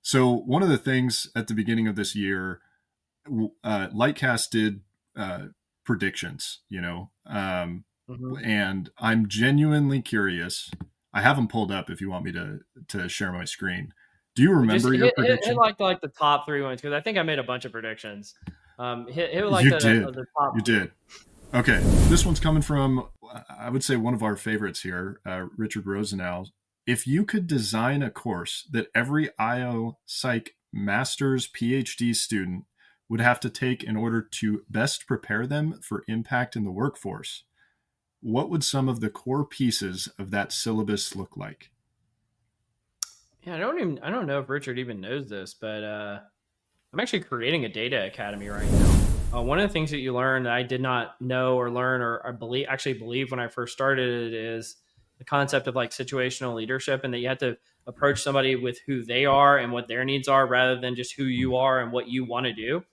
So one of the things at the beginning of this year, Lightcast did predictions, Mhm. and I'm genuinely curious. I have them pulled up if you want me to share my screen. Do you Just remember your hit prediction? like the top three ones because I think I made a bunch of predictions. Hit like You did. the top You three. did. Okay. This one's coming from, I would say, one of our favorites here, Richard Rosenau. If you could design a course that every IO Psych master's PhD student would have to take in order to best prepare them for impact in the workforce, what would some of the core pieces of that syllabus look like? Yeah, I don't know if Richard even knows this, but I'm actually creating a data academy right now. One of the things that you learn that I did not know or learn or believe when I first started it is the concept of like situational leadership, and that you have to approach somebody with who they are and what their needs are rather than just who you are and what you want to do.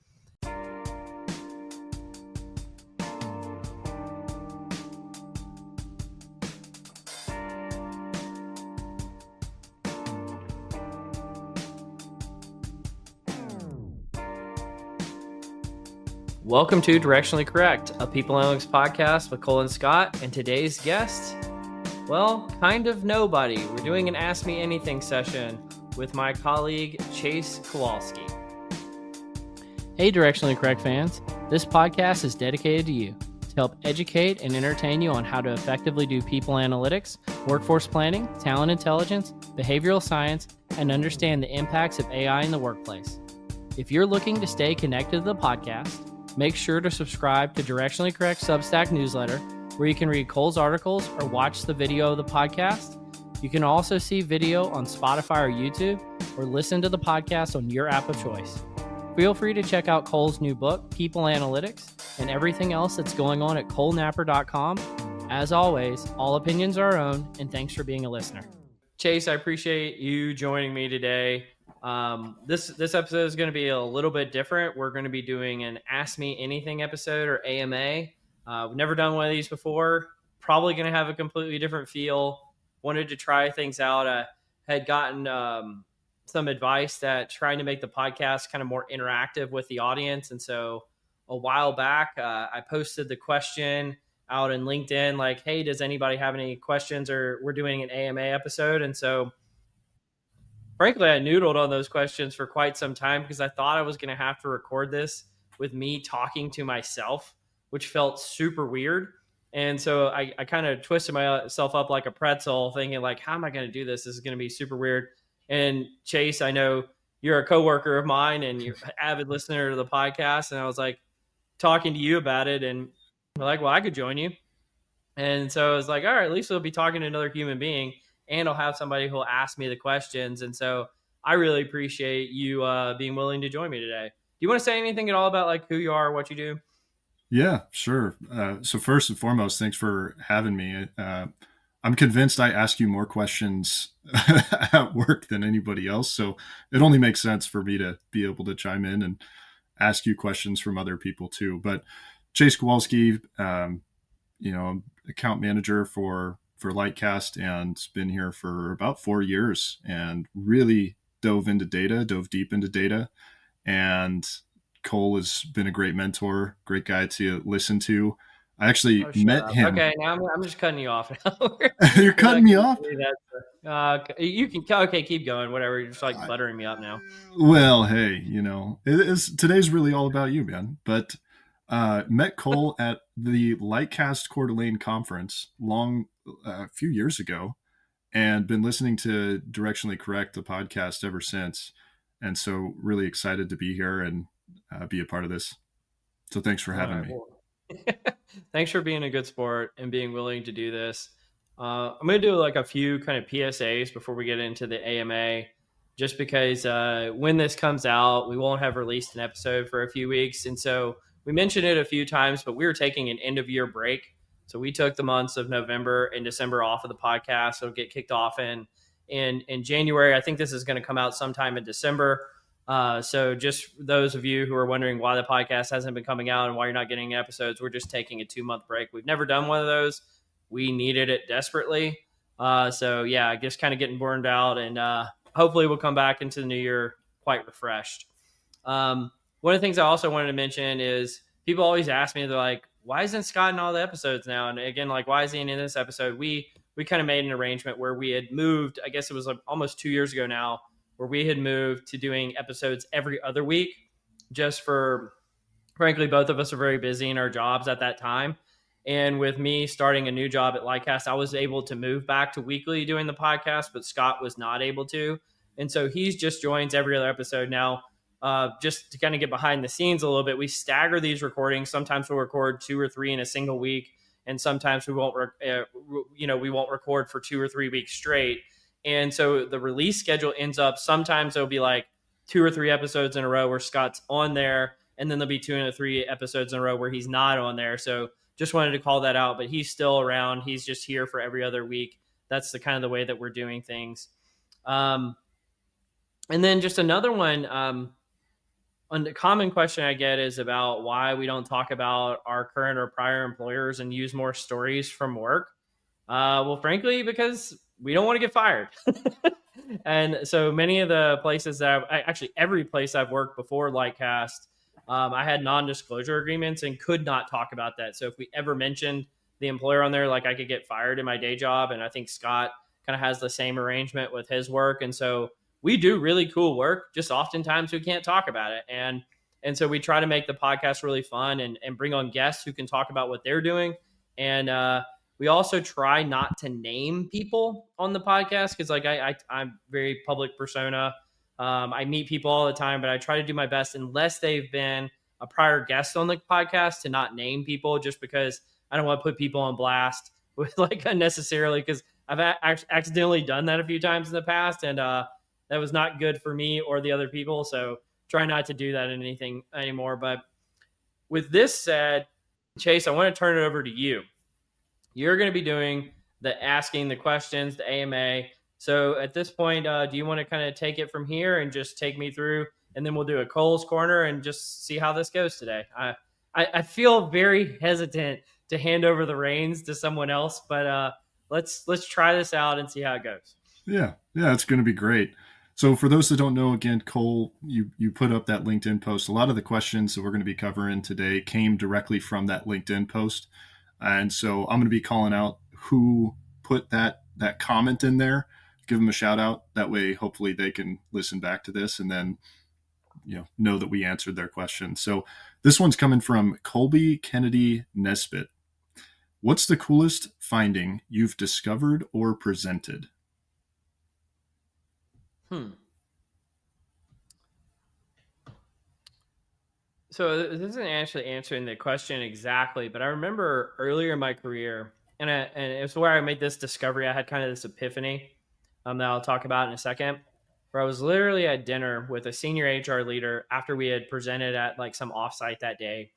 Welcome to Directionally Correct, a people analytics podcast with Cole and Scott, and today's guest, well, kind of nobody. We're doing an Ask Me Anything session with my colleague, Chayce Kowalski. Hey, Directionally Correct fans. This podcast is dedicated to you to help educate and entertain you on how to effectively do people analytics, workforce planning, talent intelligence, behavioral science, and understand the impacts of AI in the workplace. If you're looking to stay connected to the podcast, make sure to subscribe to Directionally Correct Substack newsletter, where you can read Cole's articles or watch the video of the podcast. You can also see video on Spotify or YouTube, or listen to the podcast on your app of choice. Feel free to check out Cole's new book, People Analytics, and everything else that's going on at colenapper.com. As always, all opinions are our own, and thanks for being a listener. Chayce, I appreciate you joining me today. This episode is going to be a little bit different. We're going to be doing an Ask Me Anything episode, or AMA. We've never done one of these before. Probably going to have a completely different feel. Wanted to try things out. I had gotten some advice that trying to make the podcast kind of more interactive with the audience. And so a while back, I posted the question out in LinkedIn, like, hey, does anybody have any questions? Or we're doing an AMA episode. And so frankly, I noodled on those questions for quite some time because I thought I was going to have to record this with me talking to myself, which felt super weird. And so I kind of twisted myself up like a pretzel, thinking like, how am I going to do this? This is going to be super weird. And Chayce, I know you're a coworker of mine and you're an avid listener to the podcast. And I was like talking to you about it, and we're like, well, I could join you. And so I was like, all right, at least we'll be talking to another human being, and I'll have somebody who'll ask me the questions. And so I really appreciate you being willing to join me today. Do you want to say anything at all about like who you are, what you do? Yeah, sure. So first and foremost, thanks for having me. I'm convinced I ask you more questions at work than anybody else. So it only makes sense for me to be able to chime in and ask you questions from other people too. But Chayce Kowalski, account manager for Lightcast, and been here for about 4 years, and really dove deep into data. And Cole has been a great mentor, great guy to listen to. I actually met him. Okay, now I'm just cutting you off now. You're cutting me off? You can, okay, keep going, whatever. You're just like buttering me up now. Well, hey, today's really all about you, man. But met Cole at the Lightcast Coeur d'Alene conference a few years ago, and been listening to Directionally Correct, the podcast, ever since. And so really excited to be here and be a part of this. So thanks for having me. Thanks for being a good sport and being willing to do this. I'm going to do like a few kind of PSAs before we get into the AMA, just because when this comes out, we won't have released an episode for a few weeks. And so we mentioned it a few times, but we were taking an end of year break. So we took the months of November and December off of the podcast. It'll get kicked off in January. I think this is going to come out sometime in December. So just those of you who are wondering why the podcast hasn't been coming out and why you're not getting episodes, we're just taking a 2-month break. We've never done one of those. We needed it desperately. So yeah, just kind of getting burned out, and hopefully we'll come back into the new year quite refreshed. One of the things I also wanted to mention is people always ask me, they're like, why isn't Scott in all the episodes now? And again, like, why is he in this episode? We kind of made an arrangement where we had moved, I guess it was like almost 2 years ago now, where we had moved to doing episodes every other week, just for, frankly, both of us are very busy in our jobs at that time. And with me starting a new job at Lightcast, I was able to move back to weekly doing the podcast, but Scott was not able to. And so he's just joins every other episode now. Just to kind of get behind the scenes a little bit, we stagger these recordings. Sometimes we'll record 2 or 3 in a single week, and sometimes we won't, we won't record for 2 or 3 weeks straight. And so the release schedule ends up, sometimes it'll be like 2 or 3 episodes in a row where Scott's on there, and then there'll be 2 or 3 episodes in a row where he's not on there. So just wanted to call that out, but he's still around. He's just here for every other week. That's the kind of the way that we're doing things. And then just another one, a common question I get is about why we don't talk about our current or prior employers and use more stories from work. Well, frankly, because we don't want to get fired. And so many of the places that actually every place I've worked before Lightcast, I had non-disclosure agreements and could not talk about that. So if we ever mentioned the employer on there, like, I could get fired in my day job. And I think Scott kind of has the same arrangement with his work. And so we do really cool work, just oftentimes we can't talk about it. And so we try to make the podcast really fun and bring on guests who can talk about what they're doing. And we also try not to name people on the podcast because, like, I'm very public persona. I meet people all the time, but I try to do my best, unless they've been a prior guest on the podcast, to not name people, just because I don't want to put people on blast with, like, unnecessarily, because I've accidentally done that a few times in the past, and that was not good for me or the other people. So try not to do that in anything anymore. But with this said, Chayce, I want to turn it over to you. You're going to be doing the asking the questions, the AMA. So at this point, do you want to kind of take it from here and just take me through, and then we'll do a Cole's Corner and just see how this goes today? I feel very hesitant to hand over the reins to someone else, but let's try this out and see how it goes. Yeah, it's going to be great. So for those that don't know, again, Cole, you put up that LinkedIn post. A lot of the questions that we're going to be covering today came directly from that LinkedIn post. And so I'm going to be calling out who put that comment in there, give them a shout out. That way, hopefully they can listen back to this and then, know that we answered their question. So this one's coming from Colby Kennedy Nesbitt. What's the coolest finding you've discovered or presented? So this isn't actually answering the question exactly, but I remember earlier in my career, and it's where I made this discovery. I had kind of this epiphany that I'll talk about in a second, where I was literally at dinner with a senior HR leader after we had presented at, like, some offsite that day.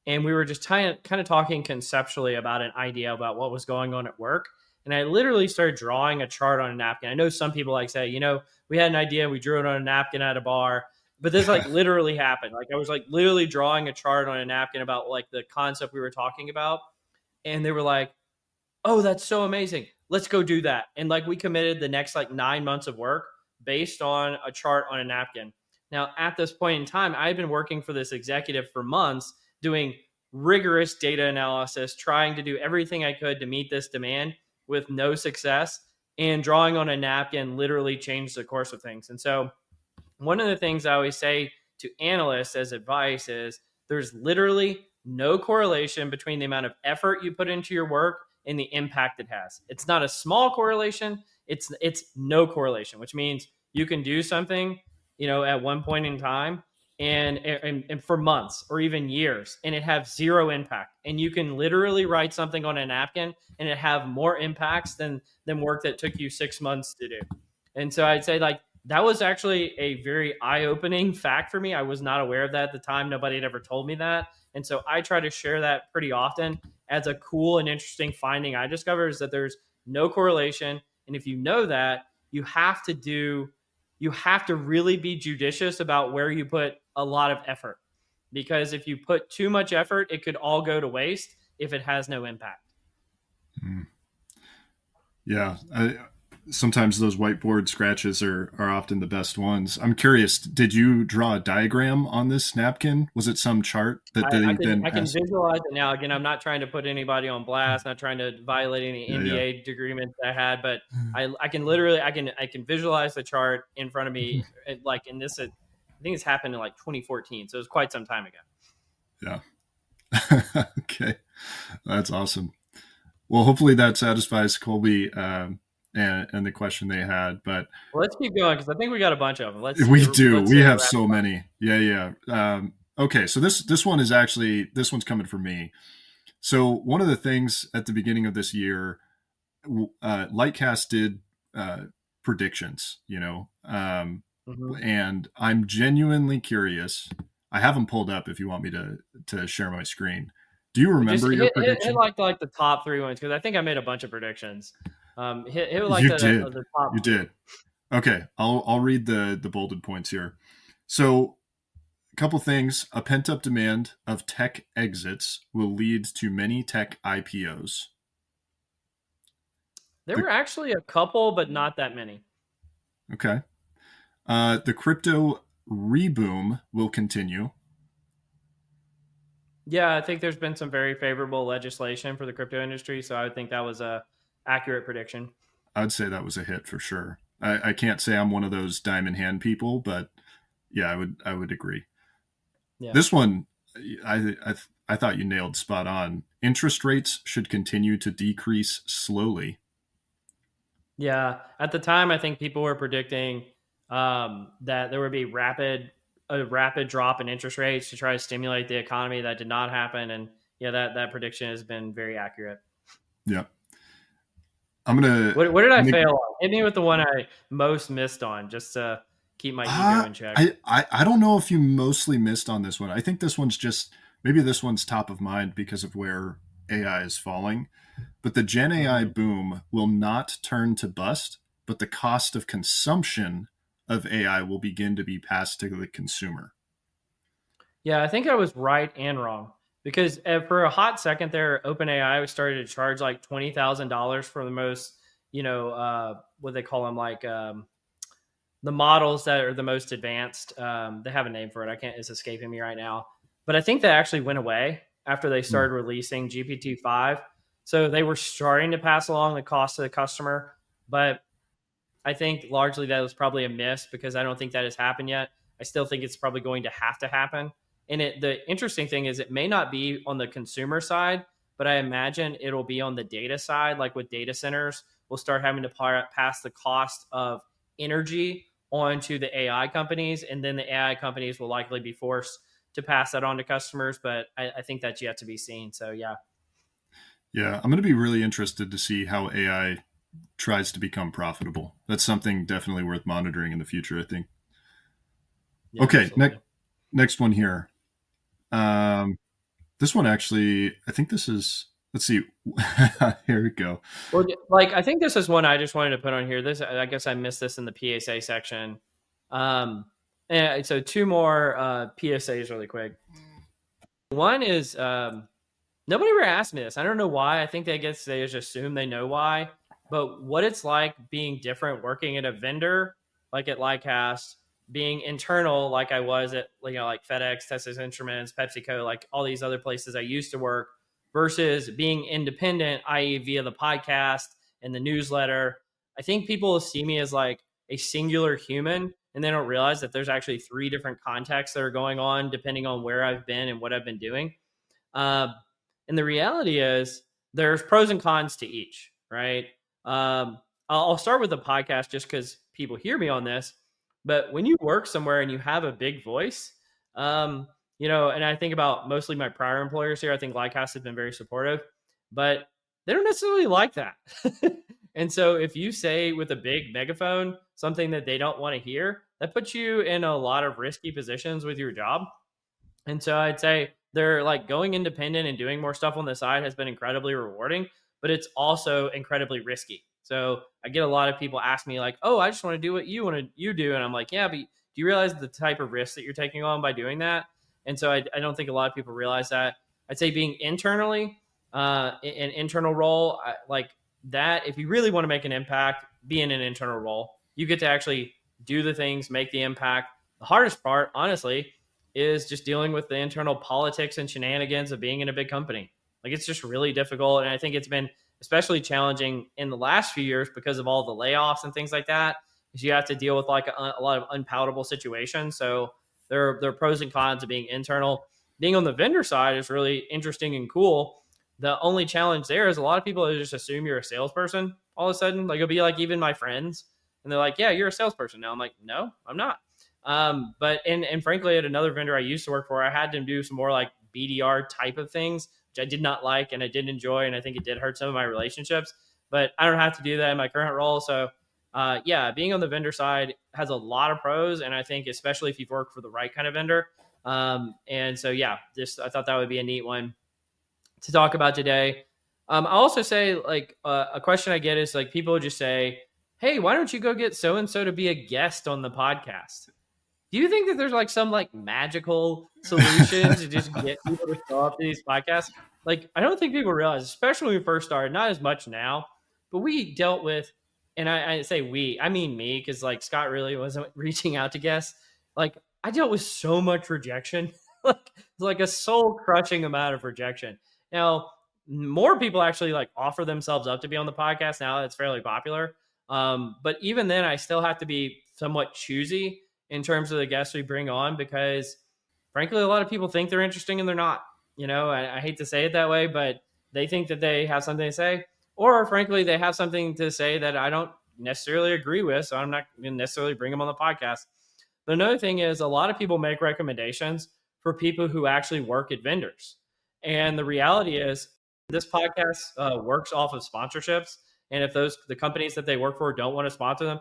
And we were just kind of talking conceptually about an idea about what was going on at work. And I literally started drawing a chart on a napkin. I know some people like say, we had an idea, we drew it on a napkin at a bar, but this, like, literally happened. Like, I was, like, literally drawing a chart on a napkin about, like, the concept we were talking about. And they were like, oh, that's so amazing. Let's go do that. And, like, we committed the next, like, 9 months of work based on a chart on a napkin. Now, at this point in time, I had been working for this executive for months, doing rigorous data analysis, trying to do everything I could to meet this demand with no success. And drawing on a napkin literally changed the course of things. And so one of the things I always say to analysts as advice is there's literally no correlation between the amount of effort you put into your work and the impact it has. It's not a small correlation. It's no correlation, which means you can do something, at one point in time and for months or even years, and it have zero impact. And you can literally write something on a napkin and it have more impacts than work that took you 6 months to do. And so I'd say, like, that was actually a very eye-opening fact for me. I was not aware of that at the time. Nobody had ever told me that. And so I try to share that pretty often as a cool and interesting finding I discovered, is that there's no correlation. And if you know that, you have to really be judicious about where you put a lot of effort. Because if you put too much effort, it could all go to waste if it has no impact. Yeah. sometimes those whiteboard scratches are often the best ones. I'm curious, did you draw a diagram on this napkin? Was it some chart that I they can then I can passed? visualize it now. Again, I'm not trying to put anybody on blast, not trying to violate any Yeah, yeah. NDA agreements I had, but I can literally I can visualize the chart in front of me. Like in this, I think it's happened in like 2014, so it was quite some time ago. Yeah. Okay. That's awesome. Well, hopefully that satisfies Colby and the question they had. But Well, let's keep going because I think we got a bunch of them. we do. Let's We have wrap so up. many. Yeah, yeah. Okay, so this one is actually this one's coming from me. So one of the things at the beginning of this year, Lightcast did predictions, Mhm. and I'm genuinely curious. I have them pulled up if you want me to share my screen. Do you Well, just remember your hit prediction? like the top three ones because I think I made a bunch of predictions. Hit like You did. the top You few. did. Okay, I'll read the bolded points here. So, a couple things. A pent up demand of tech exits will lead to many tech IPOs. There The, were actually a couple, but not that many. okay. The crypto reboom will continue. Yeah, I think there's been some very favorable legislation for the crypto industry, so I would think that was a accurate prediction. I'd say that was a hit for sure. I can't say I'm one of those diamond hand people, but yeah, I would agree. Yeah. This one, I thought you nailed spot on. Interest rates should continue to decrease slowly. Yeah. At the time, I think people were predicting that there would be a rapid drop in interest rates to try to stimulate the economy. That did not happen, and yeah, that prediction has been very accurate. Yeah, I'm gonna What did I make. fail on? Hit me with the one I most missed on, just to keep my ego in check. I don't know if you mostly missed on this one. I think this one's just maybe this one's top of mind because of where AI is falling. But the Gen AI Mhm. boom will not turn to bust, but the cost of consumption of AI will begin to be passed to the consumer. Yeah, I think I was right and wrong because for a hot second there, OpenAI started to charge like $20,000 for the most, what they call them, like the models that are the most advanced. They have a name for it. I can't. It's escaping me right now. But I think that actually went away after they Hmm. started releasing GPT-5. So they were starting to pass along the cost to the customer, but I think largely that was probably a miss because I don't think that has happened yet. I still think it's probably going to have to happen. And the interesting thing is it may not be on the consumer side, but I imagine it'll be on the data side, like with data centers. We'll start having to pass the cost of energy onto the AI companies, and then the AI companies will likely be forced to pass that on to customers. But I think that's yet to be seen. So yeah, Yeah, I'm going to be really interested to see how AI tries to become profitable. That's something definitely worth monitoring in the future, I think. yeah, Okay, absolutely. next one here. Um, this one actually, I think this is. Let's see. Here we go. Well, like I think this is one I just wanted to put on here. This I guess I missed this in the PSA section. Um, and so two more PSAs really quick. One is nobody ever asked me this. I don't know why. I think they just assume they know why. But what it's like being different, working at a vendor like at Lycast, being internal like I was at like FedEx, Texas Instruments, PepsiCo, like all these other places I used to work, versus being independent, i.e., via the podcast and the newsletter. I think people see me as like a singular human, and they don't realize that there's actually three different contexts that are going on depending on where I've been and what I've been doing. Uh, and the reality is there's pros and cons to each, right? I'll start with the podcast just because people hear me on this. But when you work somewhere and you have a big voice, and I think about mostly my prior employers here, I think Lycast has been very supportive, but they don't necessarily like that. And so if you say with a big megaphone something that they don't want to hear, that puts you in a lot of risky positions with your job. And so I'd say they're like going independent and doing more stuff on the side has been incredibly rewarding, but it's also incredibly risky. So I get a lot of people ask me like, "Oh, I just want to do what you do," and I'm like, "Yeah, but do you realize the type of risk that you're taking on by doing that?" And so I don't think a lot of people realize that. I'd say being internally, an internal role like that. If you really want to make an impact, be in an internal role. You get to actually do the things, make the impact. The hardest part, honestly, is just dealing with the internal politics and shenanigans of being in a big company. Like, it's just really difficult. And I think it's been especially challenging in the last few years because of all the layoffs and things like that, is you have to deal with like a lot of unpalatable situations. So there are pros and cons of being internal. Being on the vendor side is really interesting and cool. The only challenge there is a lot of people just assume you're a salesperson all of a sudden. Like, it'll be like even my friends, and they're like, yeah, you're a salesperson now. I'm like, no, I'm not. But and frankly, at another vendor I used to work for, I had to do some more like BDR type of things, which I did not like and I didn't enjoy. And I think it did hurt some of my relationships, but I don't have to do that in my current role. So yeah, being on the vendor side has a lot of pros. And I think especially if you've worked for the right kind of vendor. And so, yeah, I thought that would be a neat one to talk about today. I also say like a question I get is like people just say, hey, why don't you go get so-and-so to be a guest on the podcast? Do you think that there's like some like magical solution to just get people to show up to these podcasts? Like, I don't think people realize, especially when we first started, not as much now, but we dealt with, and I say we, I mean me, because like Scott really wasn't reaching out to guests. Like, I dealt with so much rejection, like a soul crushing amount of rejection. Now, more people actually like offer themselves up to be on the podcast now. It's fairly popular. But even then, I still have to be somewhat choosy in terms of the guests we bring on, because frankly, a lot of people think they're interesting and they're not. I hate to say it that way, but they think that they have something to say, or frankly, they have something to say that I don't necessarily agree with. So I'm not going to necessarily bring them on the podcast. But another thing is, a lot of people make recommendations for people who actually work at vendors. And the reality is, this podcast works off of sponsorships. And if the companies that they work for don't want to sponsor them,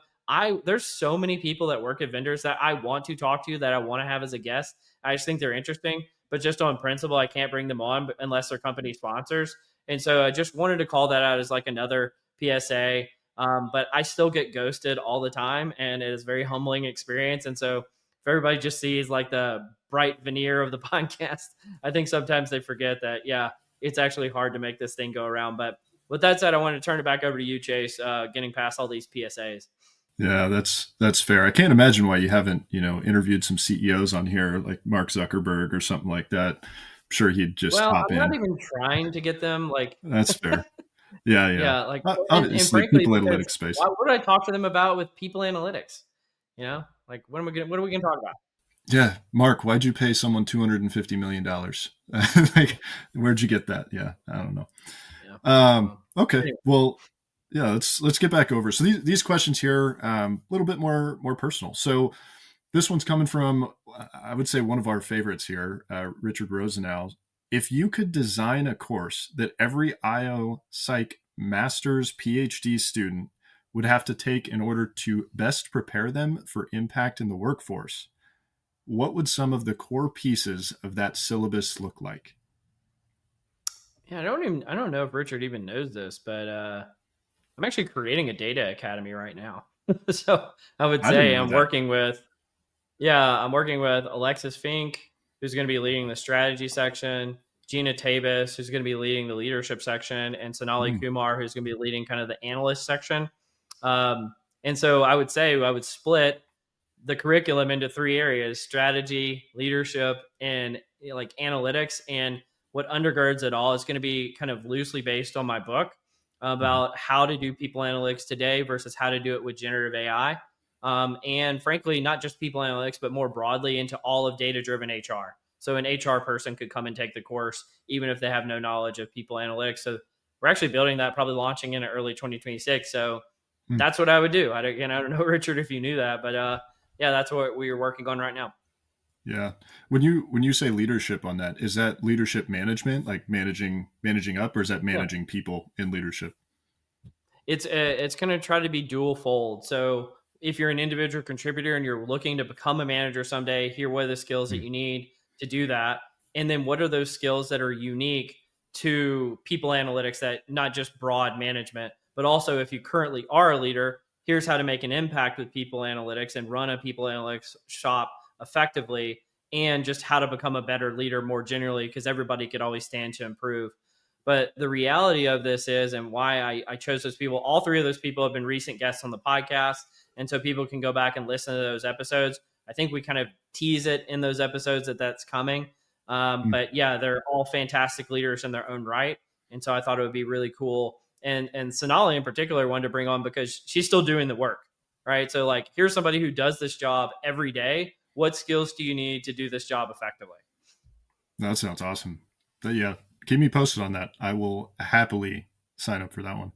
there's so many people that work at vendors that I want to talk to, that I want to have as a guest. I just think they're interesting, but just on principle, I can't bring them on unless they're company sponsors. And so I just wanted to call that out as like another PSA. But I still get ghosted all the time, and it is a very humbling experience. And so if everybody just sees like the bright veneer of the podcast, I think sometimes they forget that, yeah, it's actually hard to make this thing go around. But with that said, I want to turn it back over to you, Chayce, getting past all these PSAs. Yeah, that's fair. I can't imagine why you haven't, interviewed some CEOs on here like Mark Zuckerberg or something like that. I'm sure he'd just hop I'm in. not even trying to get them like. That's fair. Yeah. Yeah, like, and Obviously, frankly, people because analytics space. what would I talk to them about with people analytics? Like, what are we going to talk about? Yeah, Mark, why'd you pay someone $250 million? Like, where'd you get that? Yeah, I don't know. Yeah. Okay, Anyway. well, yeah, let's get back over. So these questions here, a little bit more personal. So this one's coming from, I would say, one of our favorites here, Richard Rosenau. If you could design a course that every IO Psych master's PhD student would have to take in order to best prepare them for impact in the workforce, what would some of the core pieces of that syllabus look like? Yeah, I don't know if Richard even knows this, but I'm actually creating a data academy right now. So I would say I'm working with Alexis Fink, who's going to be leading the strategy section, Gina Tabis, who's going to be leading the leadership section, and Sonali Kumar, who's going to be leading kind of the analyst section. And so I would say I would split the curriculum into three areas: strategy, leadership, and like analytics. And what undergirds it all is going to be kind of loosely based on my book about how to do people analytics today versus how to do it with generative AI. And frankly, not just people analytics, but more broadly into all of data-driven HR. So an HR person could come and take the course, even if they have no knowledge of people analytics. So we're actually building that, probably launching in early 2026. So that's what I would do. I don't know, Richard, if you knew that, but yeah, that's what we are working on right now. Yeah. When you say leadership on that, is that leadership management, like managing up, or is that managing people in leadership? It's going to try to be dual fold. So if you're an individual contributor and you're looking to become a manager someday, here what are the skills that you need to do that? And then what are those skills that are unique to people analytics, that not just broad management, but also if you currently are a leader, here's how to make an impact with people analytics and run a people analytics shop effectively, and just how to become a better leader more generally, because everybody could always stand to improve. But the reality of this is, and why I chose those people, all three of those people have been recent guests on the podcast. And so people can go back and listen to those episodes. I think we kind of tease it in those episodes that that's coming. But yeah, they're all fantastic leaders in their own right. And so I thought it would be really cool. And Sonali in particular wanted to bring on because she's still doing the work, right? So like, here's somebody who does this job every day. What skills do you need to do this job effectively? That sounds awesome. But yeah, keep me posted on that. I will happily sign up for that one.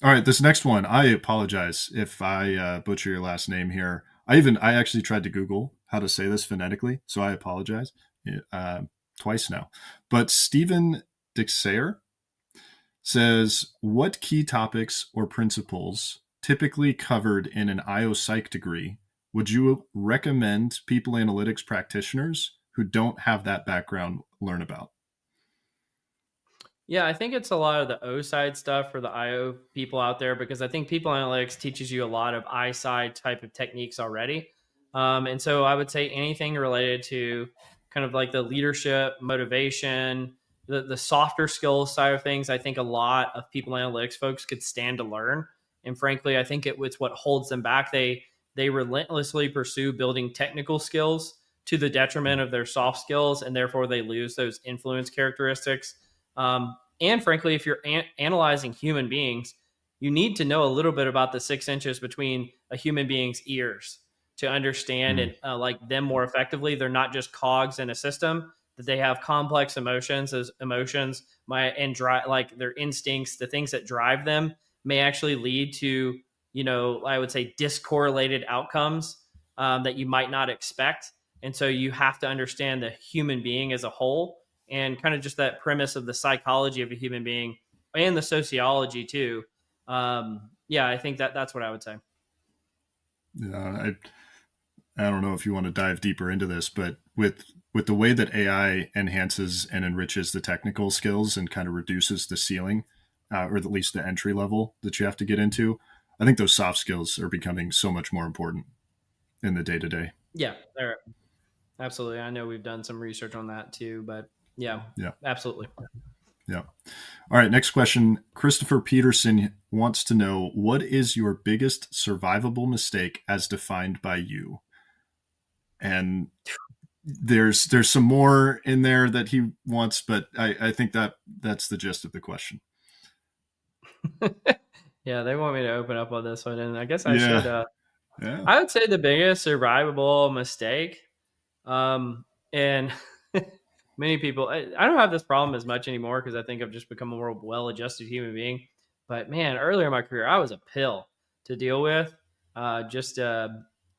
All right, this next one, I apologize if I butcher your last name here. I actually tried to Google how to say this phonetically, so I apologize twice now. But Stephen Dixayer says, what key topics or principles typically covered in an IO Psych degree would you recommend people analytics practitioners who don't have that background learn about? Yeah, I think it's a lot of the O side stuff for the IO people out there, because I think people analytics teaches you a lot of I side type of techniques already. And so I would say anything related to kind of like the leadership, motivation, the softer skills side of things, I think a lot of people analytics folks could stand to learn. And frankly, I think it's what holds them back. They relentlessly pursue building technical skills to the detriment of their soft skills, and therefore they lose those influence characteristics. And frankly, if you're analyzing human beings, you need to know a little bit about the 6 inches between a human being's ears to understand and like them more effectively. They're not just cogs in a system; that they have complex emotions. As emotions, like their instincts, the things that drive them, may actually lead to, I would say, discorrelated outcomes that you might not expect. And so you have to understand the human being as a whole, and kind of just that premise of the psychology of a human being and the sociology too. Yeah, I think that's what I would say. Yeah, I don't know if you want to dive deeper into this, but with the way that AI enhances and enriches the technical skills and kind of reduces the ceiling, or at least the entry level that you have to get into, I think those soft skills are becoming so much more important in the day to day. Yeah, absolutely. I know we've done some research on that too, but yeah, absolutely. Yeah. All right. Next question. Christopher Peterson wants to know, what is your biggest survivable mistake as defined by you? And there's some more in there that he wants, but I think that's the gist of the question. Yeah, they want me to open up on this one, and I guess I Yeah. should. Yeah. I would say the biggest survivable mistake, and many people, I don't have this problem as much anymore because I think I've just become a more well-adjusted human being. But man, earlier in my career, I was a pill to deal with.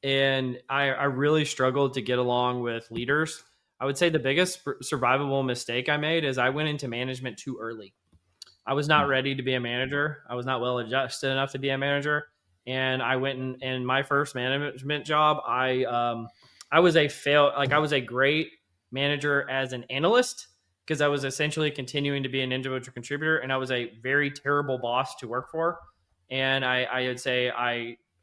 And I really struggled to get along with leaders. I would say the biggest survivable mistake I made is I went into management too early. I was not ready to be a manager. I was not well adjusted enough to be a manager. And I went in my first management job. I was a I was a great manager as an analyst, because I was essentially continuing to be an individual contributor, and I was a very terrible boss to work for. And I would say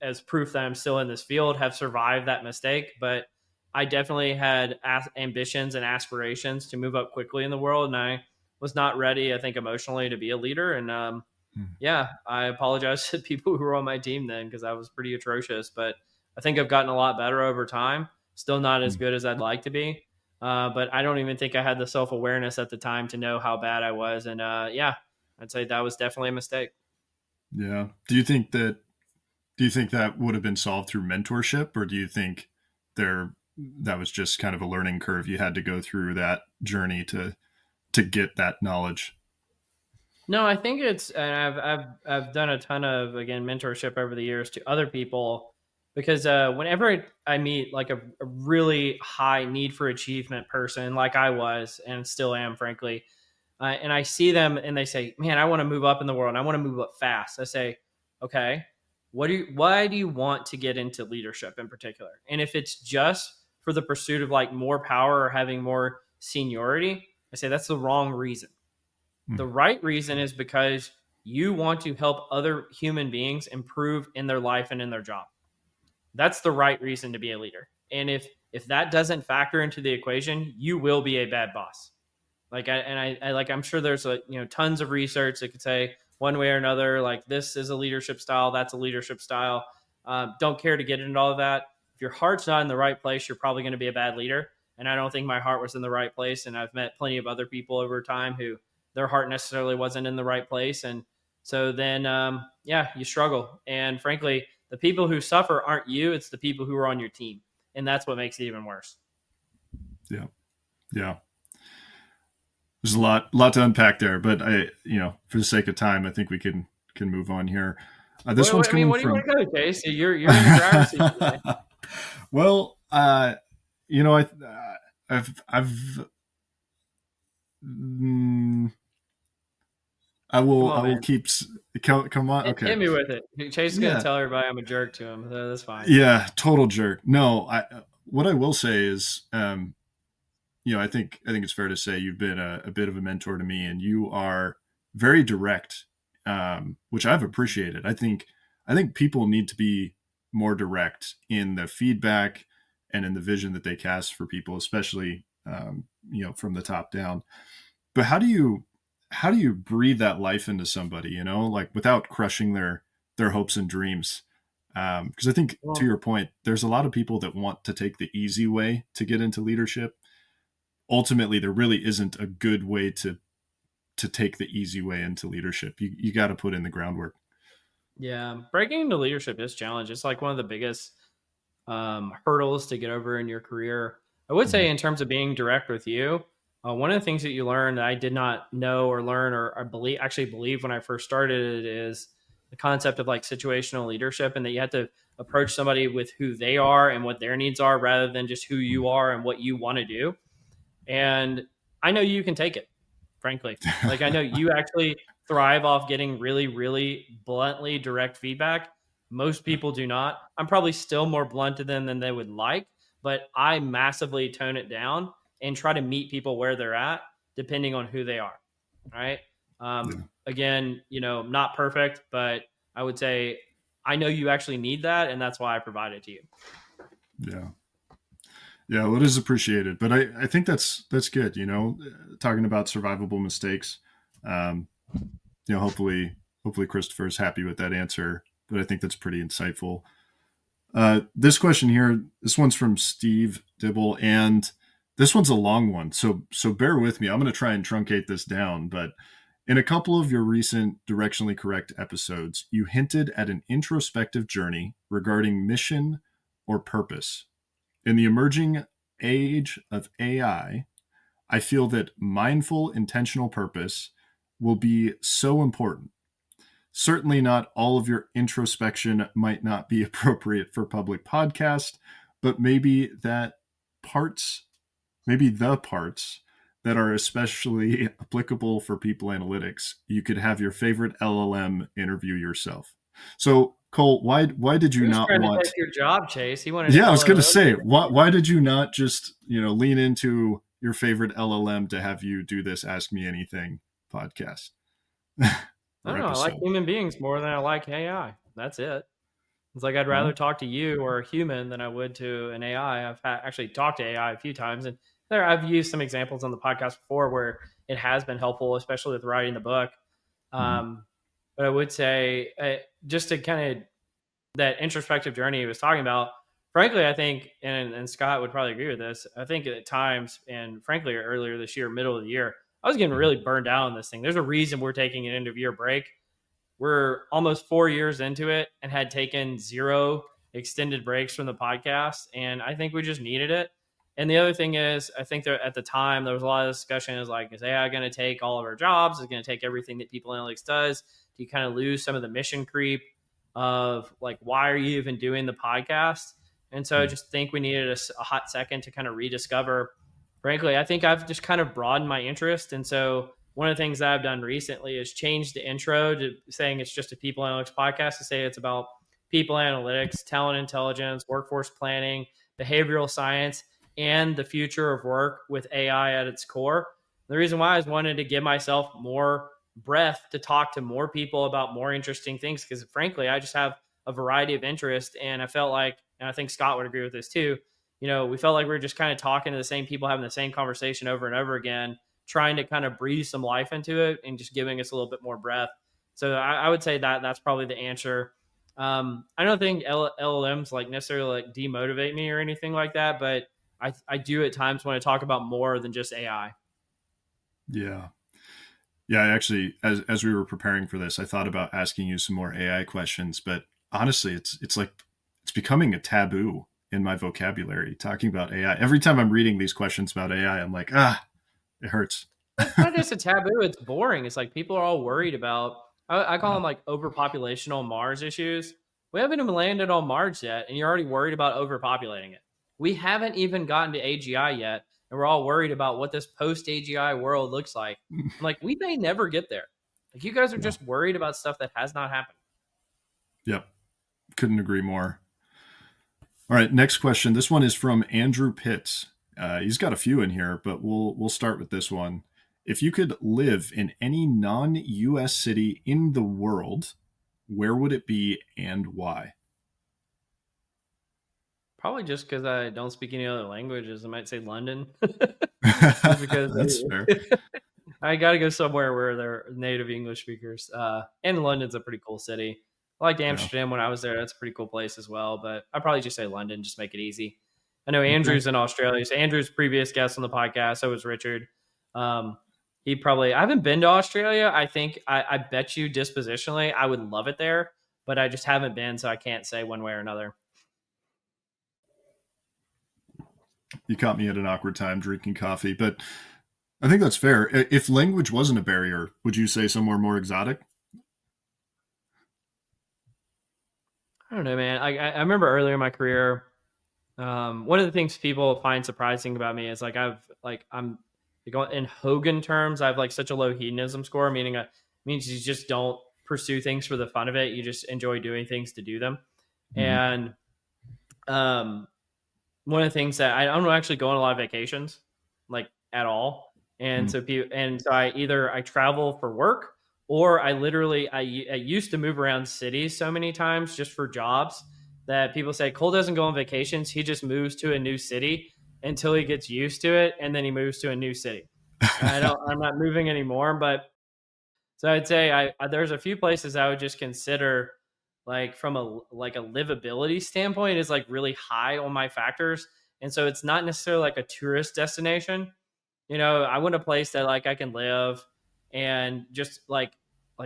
as proof that I'm still in this field, have survived that mistake. But I definitely had ambitions and aspirations to move up quickly in the world, and I was not ready, I think, emotionally to be a leader. And yeah, I apologize to people who were on my team then, because I was pretty atrocious. But I think I've gotten a lot better over time. Still not as good as I'd like to be. But I don't even think I had the self-awareness at the time to know how bad I was. And yeah, I'd say that was definitely a mistake. Yeah. Do you think that would have been solved through mentorship, or do you think that was just kind of a learning curve? You had to go through that journey to get that knowledge. No, I think and I've done a ton of, again, mentorship over the years to other people, because whenever I meet like a really high need for achievement person, like I was and still am, frankly, and I see them and they say, "Man, I want to move up in the world. And I want to move up fast." I say, "Okay, why do you want to get into leadership in particular?" And if it's just for the pursuit of like more power or having more seniority, I say that's the wrong reason. The right reason is because you want to help other human beings improve in their life and in their job. That's the right reason to be a leader. And if that doesn't factor into the equation, you will be a bad boss. I'm sure there's tons of research that could say one way or another, like this is a leadership style, that's a leadership style. Don't care to get into all of that. If your heart's not in the right place, you're probably going to be a bad leader. And I don't think my heart was in the right place. And I've met plenty of other people over time who their heart necessarily wasn't in the right place. And so then, you struggle. And frankly, the people who suffer aren't you, it's the people who are on your team. And that's what makes it even worse. Yeah. Yeah. There's a lot to unpack there, but for the sake of time, I think we can move on here. This one's coming what do from. You want to go, Chayce? You're in the driver's seat today. Well, I've I will keep. Come on. Okay. Hit me with it. Chayce is going to tell everybody I'm a jerk to him. So that's fine. Yeah. Total jerk. No, what I will say is, I think it's fair to say you've been a bit of a mentor to me, and you are very direct, which I've appreciated. I think people need to be more direct in the feedback and in the vision that they cast for people, especially from the top down. But how do you breathe that life into somebody, like without crushing their hopes and dreams? Because I think, to your point, there's a lot of people that want to take the easy way to get into leadership. Ultimately, there really isn't a good way to take the easy way into leadership. You got to put in the groundwork. Yeah, breaking into leadership is a challenge. It's like one of the biggest hurdles to get over in your career. I would say, in terms of being direct with you, one of the things that you learn that I did not know or learn or believe when I first started it is the concept of like situational leadership, and that you have to approach somebody with who they are and what their needs are rather than just who you are and what you want to do. And I know you can take it, frankly. Like, I know you actually thrive off getting really, really bluntly direct feedback. Most people do not. I'm probably still more blunt to them than they would like, but I massively tone it down and try to meet people where they're at, depending on who they are. Right. Again, not perfect, but I would say I know you actually need that, and that's why I provide it to you. Yeah. Yeah, well, it is appreciated, but I think that's good. Talking about survivable mistakes. Hopefully Christopher is happy with that answer, but I think that's pretty insightful. This question here, this one's from Steve Dibble, and this one's a long one, so bear with me. I'm going to try and truncate this down, but in a couple of your recent Directionally Correct episodes, you hinted at an introspective journey regarding mission or purpose. In the emerging age of AI, I feel that mindful, intentional purpose will be so important. Certainly not all of your introspection might not be appropriate for public podcast, but maybe the parts that are especially applicable for people analytics, you could have your favorite LLM interview yourself. So, Cole, why did you not want to take your job, Chayce? He wanted. Yeah, I was going to say, why did you not just lean into your favorite LLM to have you do this Ask Me Anything podcast? I don't know. I like human beings more than I like AI. That's it. It's like I'd rather talk to you or a human than I would to an AI. I've actually talked to AI a few times, and I've used some examples on the podcast before where it has been helpful, especially with writing the book. But I would say, just to kind of that introspective journey he was talking about, frankly, I think, and Scott would probably agree with this, I think at times, and frankly, earlier this year, middle of the year, I was getting really burned out on this thing. There's a reason we're taking an end of year break. We're almost 4 years into it and had taken 0 extended breaks from the podcast. And I think we just needed it. And the other thing is, I think that at the time, there was a lot of discussion is like, is AI going to take all of our jobs? Is it going to take everything that People Analytics does? Do you kind of lose some of the mission creep of like, why are you even doing the podcast? And so I just think we needed a hot second to kind of rediscover. Frankly, I think I've just kind of broadened my interest. And so one of the things that I've done recently is change the intro to saying it's just a People Analytics podcast to say it's about people analytics, talent intelligence, workforce planning, behavioral science, and the future of work with AI at its core. The reason why is wanted to give myself more breath to talk to more people about more interesting things, because frankly, I just have a variety of interest. And I felt like, and I think Scott would agree with this too, we felt like we were just kind of talking to the same people, having the same conversation over and over again, trying to kind of breathe some life into it and just giving us a little bit more breath. So I would say that that's probably the answer. I don't think LLMs like necessarily like demotivate me or anything like that, but I do at times want to talk about more than just AI. Yeah. Yeah, actually, as we were preparing for this, I thought about asking you some more AI questions, but honestly, it's like it's becoming a taboo in my vocabulary talking about AI. Every time I'm reading these questions about AI, I'm like, it hurts. It's not just a taboo; it's boring. It's like people are all worried about. I call Yeah. them like overpopulation on Mars issues. We haven't even landed on Mars yet, and you're already worried about overpopulating it. We haven't even gotten to AGI yet, and we're all worried about what this post AGI world looks like. I'm like, we may never get there. Like, you guys are Yeah. just worried about stuff that has not happened. Yep. Couldn't agree more. All right, next question. This one is from Andrew Pitts. He's got a few in here, but we'll start with this one. If you could live in any non-U.S. city in the world, where would it be and why? Probably just because I don't speak any other languages. I might say London, just because That's fair. I got to go somewhere where they're native English speakers. And London's a pretty cool city. I liked Yeah. Amsterdam when I was there. That's a pretty cool place as well. But I'd probably just say London, just make it easy. I know Okay. Andrew's in Australia. So Andrew's previous guest on the podcast. So was Richard. He probably, I haven't been to Australia. I think, I bet you dispositionally, I would love it there, but I just haven't been. So I can't say one way or another. You caught me at an awkward time drinking coffee, but I think that's fair. If language wasn't a barrier, would you say somewhere more exotic? I don't know, man. I remember earlier in my career, one of the things people find surprising about me is I'm like in Hogan terms, I have like such a low hedonism score, meaning means you just don't pursue things for the fun of it. You just enjoy doing things to do them. Mm-hmm. And one of the things that I don't actually go on a lot of vacations, like at all. And so I travel for work, or I used to move around cities so many times just for jobs that people say Cole doesn't go on vacations. He just moves to a new city until he gets used to it, and then he moves to a new city. I'm not moving anymore, but so I'd say there's a few places I would just consider like from a livability standpoint is like really high on my factors. And so it's not necessarily like a tourist destination. You know, I want a place that like I can live and just like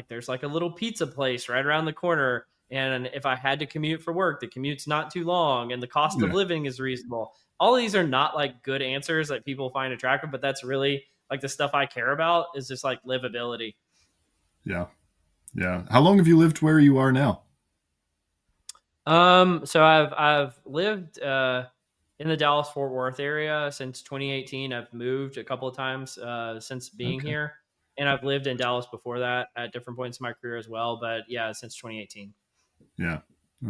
there's like a little pizza place right around the corner. And if I had to commute for work, the commute's not too long and the cost of Yeah. living is reasonable. All of these are not like good answers that people find attractive, but that's really like the stuff I care about is just like livability. Yeah. Yeah. How long have you lived where you are now? So I've lived in the Dallas Fort Worth area since 2018. I've moved a couple of times since being Okay. here, and I've lived in Dallas before that at different points in my career as well. But yeah, since 2018. Yeah.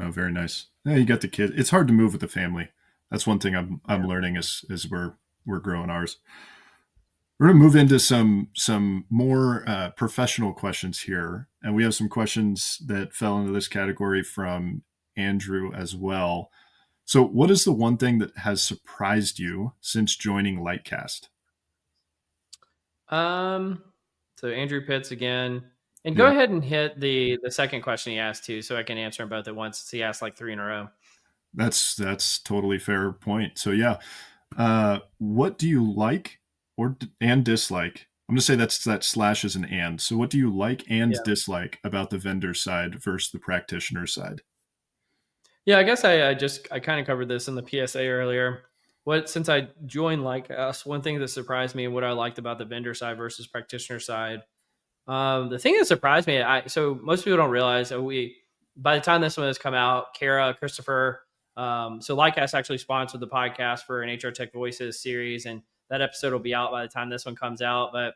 Oh, very nice. Yeah, you got the kid. It's hard to move with the family. That's one thing I'm learning as we're growing ours. We're going to move into some more professional questions here, and we have some questions that fell into this category from Andrew as well. So, what is the one thing that has surprised you since joining Lightcast? So Andrew Pitts again, and go Yeah, ahead and hit the second question he asked too, so I can answer them both at once. Since he asked like 3 in a row. that's totally fair point. So, yeah, what do you like and dislike? I'm going to say that slash is an and. So, what do you like and Yeah. dislike about the vendor side versus the practitioner side? Yeah, I guess I kind of covered this in the PSA earlier. Since I joined like us, one thing that surprised me, what I liked about the vendor side versus practitioner side. The thing that surprised me, so most people don't realize that by the time this one has come out, Kara, Christopher, so Lycast actually sponsored the podcast for an HR Tech Voices series, and that episode will be out by the time this one comes out. But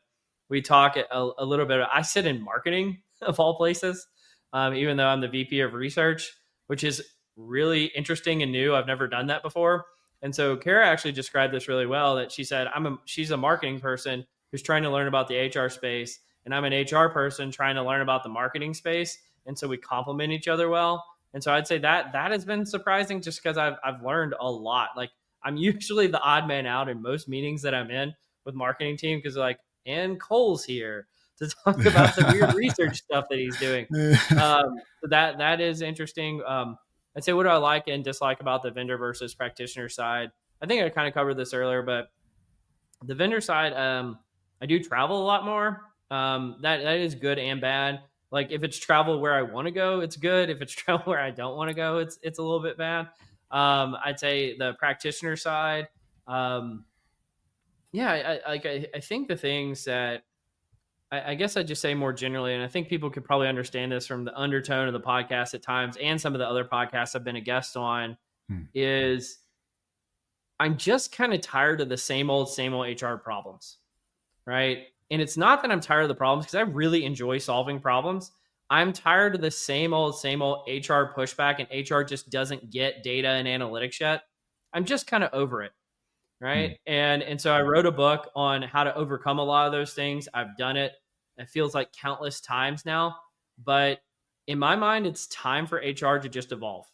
we talk a little bit. I sit in marketing of all places, even though I'm the VP of research, which is really interesting and new. I've never done that before. And so Kara actually described this really well, that she said, she's a marketing person who's trying to learn about the HR space, and I'm an HR person trying to learn about the marketing space. And so we complement each other well. And so I'd say that has been surprising just because I've learned a lot. Like I'm usually the odd man out in most meetings that I'm in with marketing team because like and Cole's here to talk about the weird research stuff that he's doing. So that is interesting. I'd say what do I like and dislike about the vendor versus practitioner side? I think I kind of covered this earlier, but the vendor side, I do travel a lot more. That is good and bad. Like if it's travel where I want to go, it's good. If it's travel where I don't want to go, it's a little bit bad. I'd say the practitioner side. Um, yeah, I think the things that I guess I'd just say more generally, and I think people could probably understand this from the undertone of the podcast at times and some of the other podcasts I've been a guest on, Hmm. is I'm just kind of tired of the same old HR problems, right? And it's not that I'm tired of the problems because I really enjoy solving problems. I'm tired of the same old HR pushback, and HR just doesn't get data and analytics yet. I'm just kind of over it, right? Hmm. And so I wrote a book on how to overcome a lot of those things. I've done it. It feels like countless times now, but in my mind, it's time for HR to just evolve.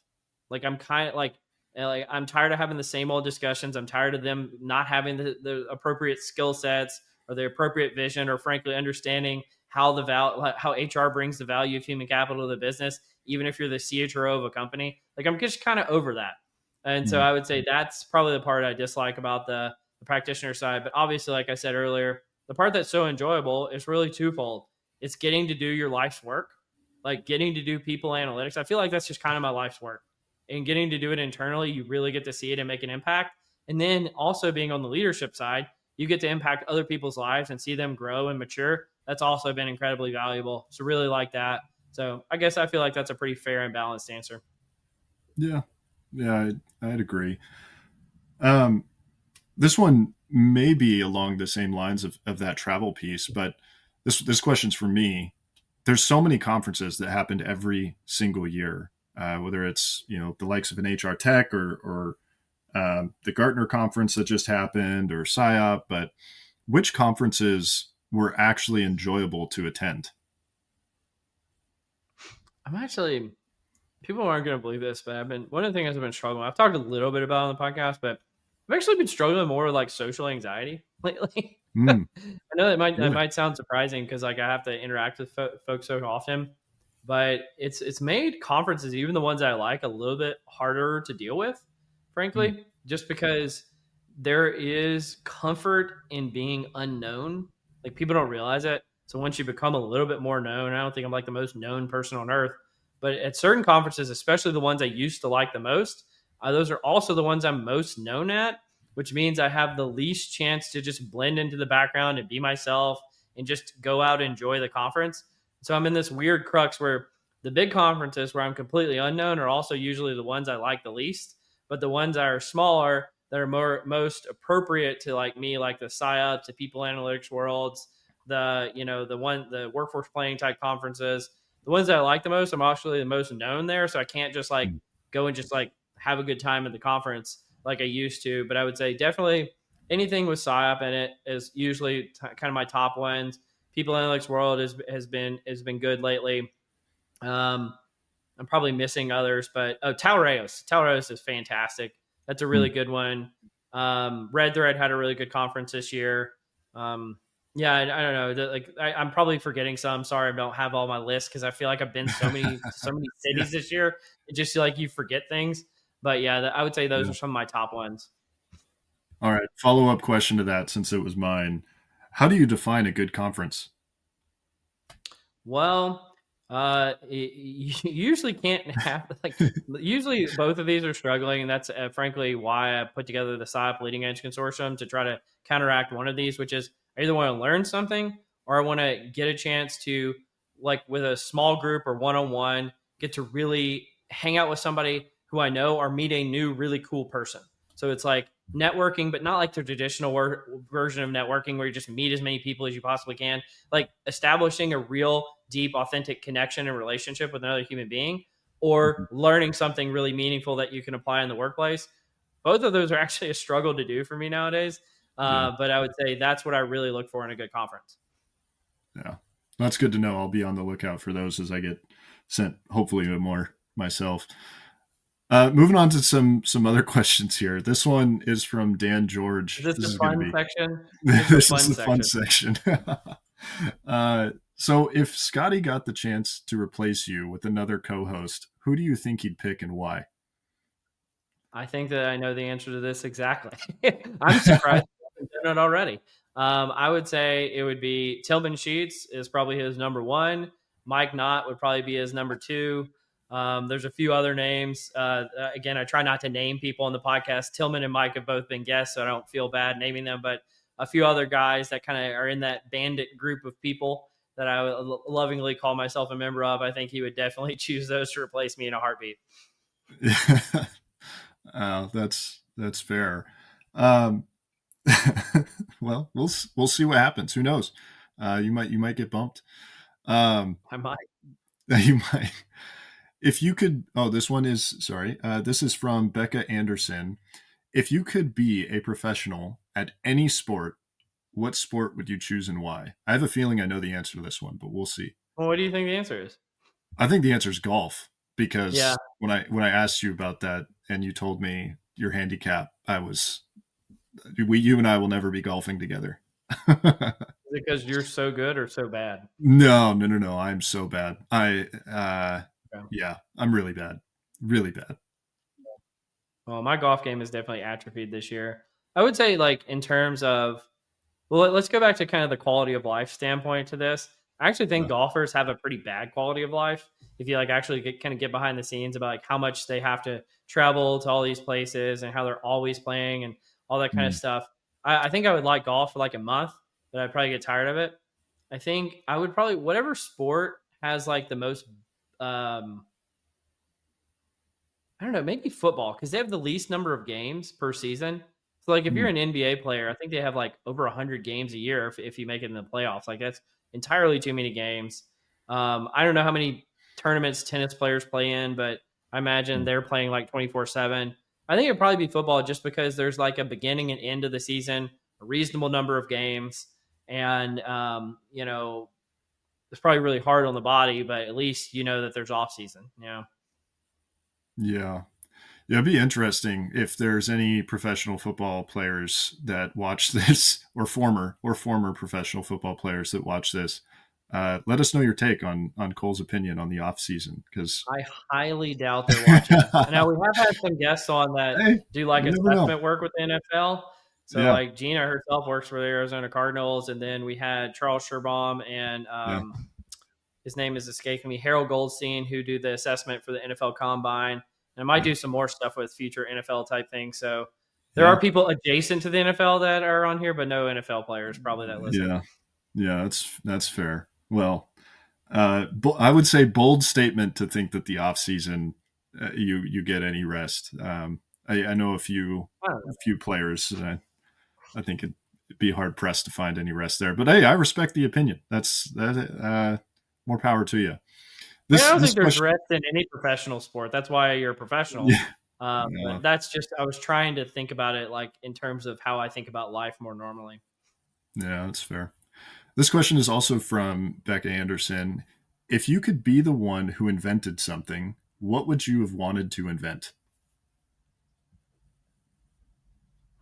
Like I'm kind of like I'm tired of having the same old discussions. I'm tired of them not having the appropriate skill sets or the appropriate vision, or frankly understanding how how HR brings the value of human capital to the business, even if you're the CHRO of a company. Like I'm just kind of over that. And so Hmm. I would say that's probably the part I dislike about the practitioner side. But obviously, like I said earlier, the part that's so enjoyable is really twofold. It's getting to do your life's work, like getting to do people analytics. I feel like that's just kind of my life's work. And getting to do it internally, you really get to see it and make an impact. And then also being on the leadership side, you get to impact other people's lives and see them grow and mature. That's also been incredibly valuable. So really like that. So I guess I feel like that's a pretty fair and balanced answer. Yeah. Yeah, I'd agree. Um, this one may be along the same lines of that travel piece, but this question's for me. There's so many conferences that happen every single year, whether it's the likes of an HR Tech or the Gartner conference that just happened or SIOP. But which conferences were actually enjoyable to attend? I'm actually, people aren't going to believe this, but one of the things I've been struggling with, I've talked a little bit about on the podcast, but I've actually been struggling more with like social anxiety lately. I Mm, know that really? might sound surprising because like I have to interact with folks so often, but it's made conferences, even the ones I like, a little bit harder to deal with, Mm, frankly, just because there is comfort in being unknown. Like people don't realize it. So once you become a little bit more known, I don't think I'm like the most known person on earth, but at certain conferences, especially the ones I used to like the most, those are also the ones I'm most known at, which means I have the least chance to just blend into the background and be myself and just go out and enjoy the conference. So I'm in this weird crux where the big conferences where I'm completely unknown are also usually the ones I like the least, but the ones that are smaller that are most appropriate to like me, like the PsyOps, the people analytics worlds, the workforce planning type conferences, the ones that I like the most, I'm actually the most known there. So I can't just like mm, go and just like have a good time at the conference like I used to. But I would say definitely anything with PsyOp in it is usually kind of my top ones. People Analytics World has been good lately. Um, I'm probably missing others, but Talreos is fantastic. That's a really mm. good one. Red Thread had a really good conference this year. Um, yeah, I don't know. I'm probably forgetting some. Sorry, I don't have all my lists because I feel like I've been so many Yeah. cities this year. It just like you forget things. But yeah, I would say those Yeah. are some of my top ones. All right. Follow up question to that, since it was mine. How do you define a good conference? Well, you usually can't have like usually both of these are struggling, and that's frankly why I put together the SIOP Leading Edge Consortium to try to counteract one of these, which is I either want to learn something or I want to get a chance to like with a small group or one on one get to really hang out with somebody who I know or meet a new really cool person. So it's like networking, but not like the traditional version of networking where you just meet as many people as you possibly can, like establishing a real deep, authentic connection and relationship with another human being, or Mhm. learning something really meaningful that you can apply in the workplace. Both of those are actually a struggle to do for me nowadays. Yeah. But I would say that's what I really look for in a good conference. Yeah. That's good to know. I'll be on the lookout for those as I get sent, hopefully, more myself. Moving on to some other questions here. This one is from Dan Is George. this This the is going to fun be section? This is the this is fun the fun section. section. So if Scotty got the chance to replace you with another co-host, who do you think he'd pick and why? I think that I know the answer to this exactly. I'm surprised you haven't done it already. I would say it would be Tillman Sheets is probably his number one. Mike Knott would probably be his number two. There's a few other names. Again, I try not to name people on the podcast. Tillman and Mike have both been guests, so I don't feel bad naming them. But a few other guys that kind of are in that bandit group of people that I would lovingly call myself a member of. I think he would definitely choose those to replace me in a heartbeat. That's fair. Um, well, we'll see what happens. Who knows? You might get bumped. I might. You might. If you could, oh, this one is sorry. This is from Becca Anderson. If you could be a professional at any sport, what sport would you choose and why? I have a feeling I know the answer to this one, but we'll see. Well, what do you think the answer is? I think the answer is golf Yeah. because when I asked you about that and you told me your handicap, you and I will never be golfing together. Is it because you're so good or so bad? No. I'm so bad. Okay. Yeah, I'm really bad. Really bad. Well, my golf game is definitely atrophied this year. I would say, like, in terms of, well, let's go back to kind of the quality of life standpoint to this. I actually think Yeah. golfers have a pretty bad quality of life. If you like actually kind of get behind the scenes about like how much they have to travel to all these places and how they're always playing and all that kind of Mm, stuff. I think I would like golf for like a month, but I'd probably get tired of it. I think I would probably whatever sport has like the most um, I don't know, maybe football because they have the least number of games per season. So, like, if you're mm, an NBA player, I think they have like over 100 games a year if you make it in the playoffs. Like, that's entirely too many games. I don't know how many tournaments tennis players play in, but I imagine mm. they're playing like 24/7. I think it'd probably be football just because there's like a beginning and end of the season, a reasonable number of games, and it's probably really hard on the body, but at least you know that there's off season. Yeah. Yeah, it'd be interesting if there's any professional football players that watch this, or former professional football players that watch this. Let us know your take on Cole's opinion on the off season, because I highly doubt they're watching. And now we have had some guests on that hey, do like you never know. assessment work with the NFL. So Yeah, like Gina herself works for the Arizona Cardinals, and then we had Charles Sherbaum and yeah, his name is escaping me, Harold Goldstein, who do the assessment for the NFL Combine, and I might do some more stuff with future NFL type things. So there yeah, are people adjacent to the NFL that are on here, but no NFL players probably that listen. yeah, yeah. That's fair. Well, I would say bold statement to think that the off season you get any rest. I know I don't a know. few players. I think it'd be hard pressed to find any rest there. But hey, I respect the opinion. That's that. More power to you. I mean, I don't This think there's question. rest in any professional sport. That's why you're a professional. Yeah, yeah, But that's just I was trying to think about it like in terms of how I think about life more normally. yeah. That's fair. This question is also from Becca Anderson. If you could be the one who invented something, what would you have wanted to invent?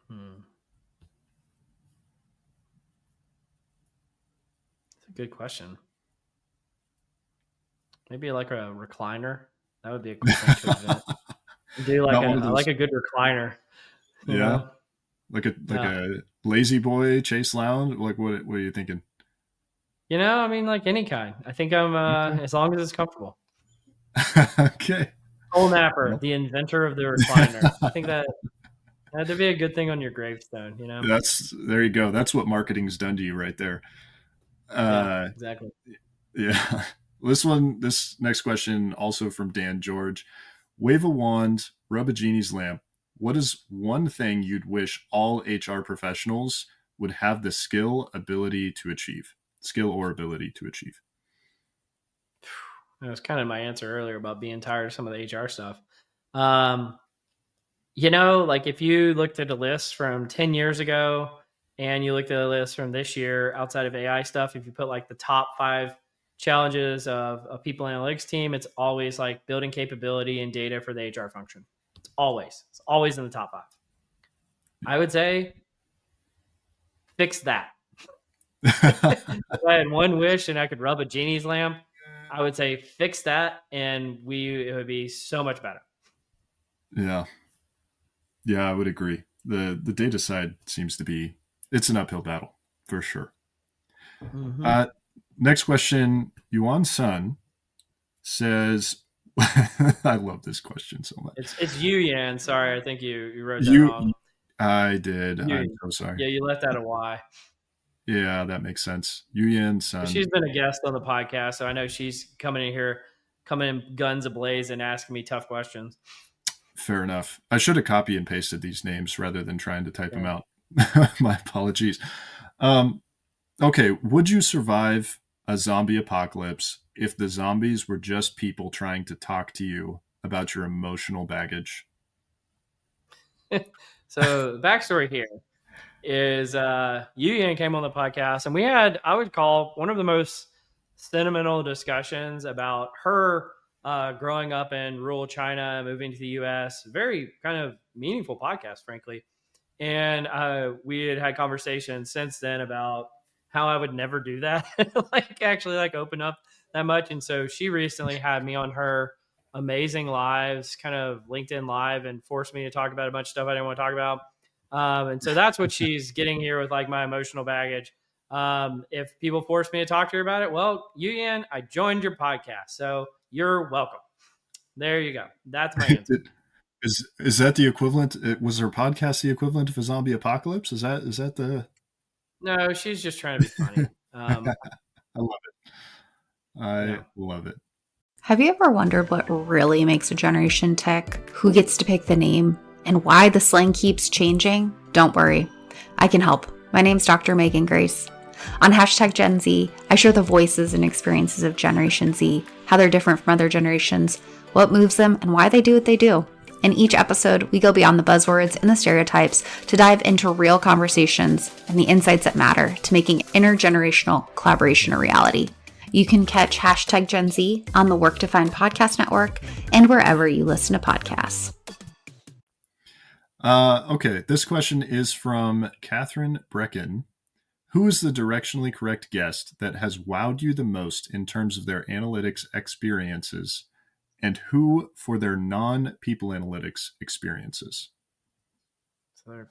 Hmm. It's a good question. Maybe like a recliner. That would be a cool thing to invent. Do like Not one a of I like those. a good recliner. You Yeah, know. like Yeah. a lazy boy Chase lounge. Like what are you thinking? I mean, like any kind. I think I'm Okay. as long as it's comfortable. Okay. Cole Napper, Well, the inventor of the recliner. I think that'd be a good thing on your gravestone. that's there you go. That's what marketing's done to you right there. Yeah, Uh, exactly. yeah. This next question, also from Dan George. Wave a wand, rub a genie's lamp. What is one thing you'd wish all HR professionals would have the ability to achieve? Skill or ability to achieve? That was kind of my answer earlier about being tired of some of the HR stuff. Um, like if you looked at a list from 10 years ago and you looked at a list from this year outside of AI stuff, if you put like the top 5 challenges of a people analytics team, it's always like building capability and data for the HR function. Always. It's always in the top 5. I would say fix that. If I had one wish and I could rub a genie's lamp, I would say fix that, and it would be so much better. Yeah. Yeah, I would agree. The data side seems to be, it's an uphill battle for sure. Mm-hmm. Next question, Yuan Sun says, I love this question so much. It's Yu Yan. Sorry, I think you wrote that wrong. I did. Yu. I'm so sorry. Yeah, you left out a Y. Yeah, that makes sense. Yuan Sun. She's been a guest on the podcast, so I know she's coming in guns ablaze and asking me tough questions. Fair enough. I should have copy and pasted these names rather than trying to type them out. My apologies. Okay, would you survive a zombie apocalypse if the zombies were just people trying to talk to you about your emotional baggage? So the backstory here is Yu Yan came on the podcast, and we had, I would call, one of the most sentimental discussions about her growing up in rural China, moving to the U.S. Very kind of meaningful podcast, frankly. And we had conversations since then about how I would never do that, like open up that much. And so she recently had me on her amazing lives, kind of LinkedIn live, and forced me to talk about a bunch of stuff I didn't want to talk about. And so that's what she's getting here with like my emotional baggage. If people force me to talk to her about it, well, Yu Yan, I joined your podcast, so you're welcome. There you go. That's my answer. Is that the equivalent? Was her podcast the equivalent of a zombie apocalypse? Is that the? No, she's just trying to be funny. I love it. I love it. Have you ever wondered what really makes a generation tick? Who gets to pick the name? And why the slang keeps changing? Don't worry, I can help. My name's Dr. Megan Grace. On #Gen Z, I share the voices and experiences of Generation Z, how they're different from other generations, what moves them, and why they do what they do. In each episode, we go beyond the buzzwords and the stereotypes to dive into real conversations and the insights that matter to making intergenerational collaboration a reality. You can catch #Gen Z on the Work to Find Podcast Network and wherever you listen to podcasts. Okay, this question is from Catherine Brecken. Who is the directionally correct guest that has wowed you the most in terms of their analytics experiences, and who for their non-people analytics experiences? So their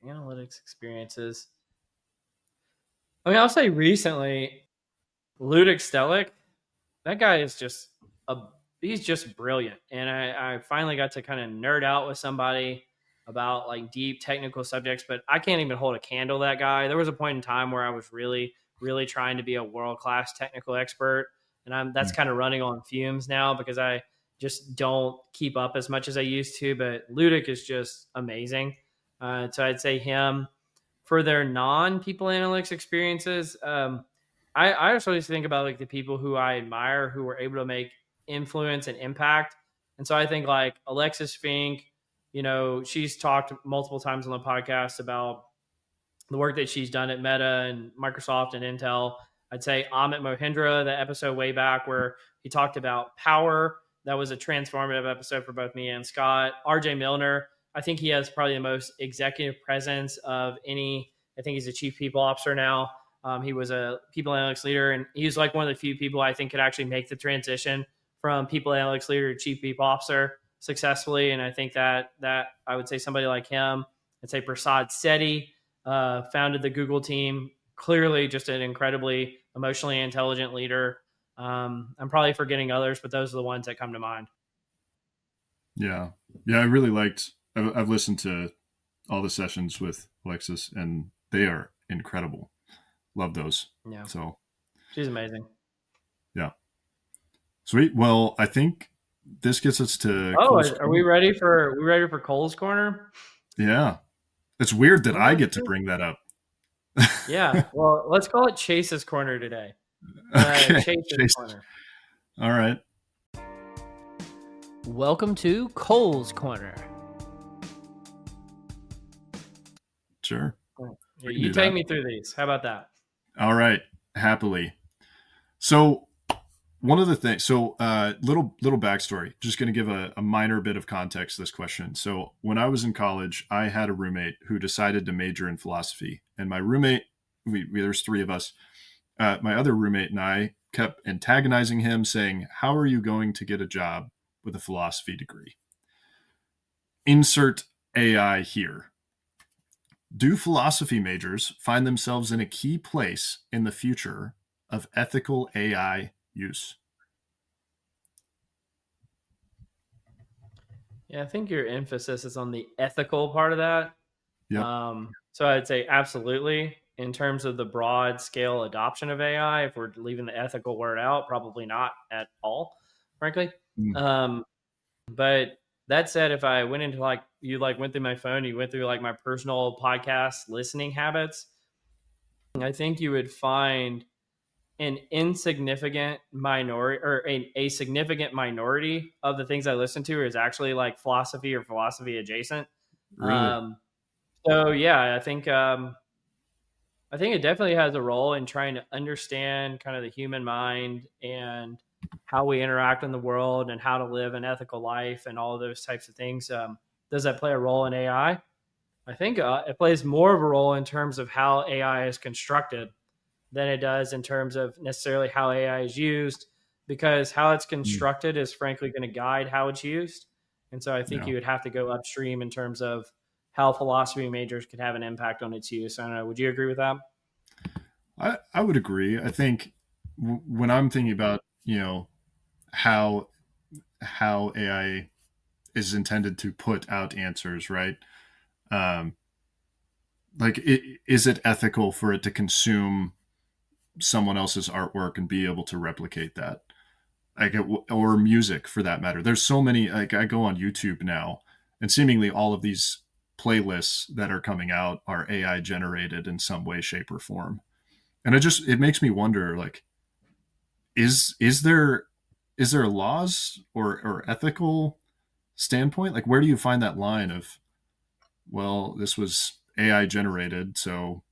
analytics experiences. I mean, I'll say recently, Ludic Stellick, that guy is just he's just brilliant. And I finally got to kind of nerd out with somebody about like deep technical subjects, but I can't even hold a candle to that guy. There was a point in time where I was really, really trying to be a world-class technical expert. And that's kind of running on fumes now because I just don't keep up as much as I used to, but Ludic is just amazing. So I'd say him. For their non-people analytics experiences, I actually think about like the people who I admire who were able to make influence and impact. And so I think like Alexis Fink, she's talked multiple times on the podcast about the work that she's done at Meta and Microsoft and Intel. I'd say Amit Mohindra, the episode way back where he talked about power. That was a transformative episode for both me and Scott. RJ Milner, I think he has probably the most executive presence of any. I think he's a chief people officer now. He was a people analytics leader, and he's like one of the few people I think could actually make the transition from people analytics leader to chief people officer successfully. And I think that I would say somebody like him. I'd say Prasad Sethi founded the Google team. Clearly just an incredibly emotionally intelligent leader. I'm probably forgetting others, but those are the ones that come to mind. Yeah. I really liked, I've listened to all the sessions with Alexis and they are incredible. Love those. Yeah. So she's amazing. Yeah. Sweet. Well, I think this gets us to. Are we ready for Cole's Corner? Yeah. It's weird that I get to bring that up. Yeah. Well, let's call it Chayce's Corner today. Okay. Chayce's Corner. All right. Welcome to Cole's Corner. Sure. You take me through these. How about that? All right. Happily. So one of the things, so little backstory, just going to give a minor bit of context to this question. So when I was in college, I had a roommate who decided to major in philosophy, and my roommate, there's three of us. My other roommate and I kept antagonizing him, saying, how are you going to get a job with a philosophy degree? Insert AI here. Do philosophy majors find themselves in a key place in the future of ethical AI use? Yeah, I think your emphasis is on the ethical part of that. Yep. So I'd say absolutely. In terms of the broad scale adoption of AI, if we're leaving the ethical word out, probably not at all, frankly. Mm. But that said, if I went into like you like went through my phone, you went through like my personal podcast listening habits, I think you would find an insignificant minority or a significant minority of the things I listen to is actually like philosophy or philosophy adjacent. Really? Um, so yeah, I think it definitely has a role in trying to understand kind of the human mind and how we interact in the world and how to live an ethical life and all of those types of things. Does that play a role in AI? I think it plays more of a role in terms of how AI is constructed than it does in terms of necessarily how AI is used, because how it's Mm. constructed is frankly going to guide how it's used. And so I think Yeah. you would have to go upstream in terms of how philosophy majors could have an impact on its use. I don't know. Would you agree with that? I would agree. I think when I'm thinking about, how AI is intended to put out answers, right? Um, is it ethical for it to consume someone else's artwork and be able to replicate that? Or music for that matter. There's so many, like I go on YouTube now and seemingly all of these playlists that are coming out are AI generated in some way, shape, or form. And it makes me wonder, like, is there laws or ethical standpoint? Like, where do you find that line of, well, this was AI generated, so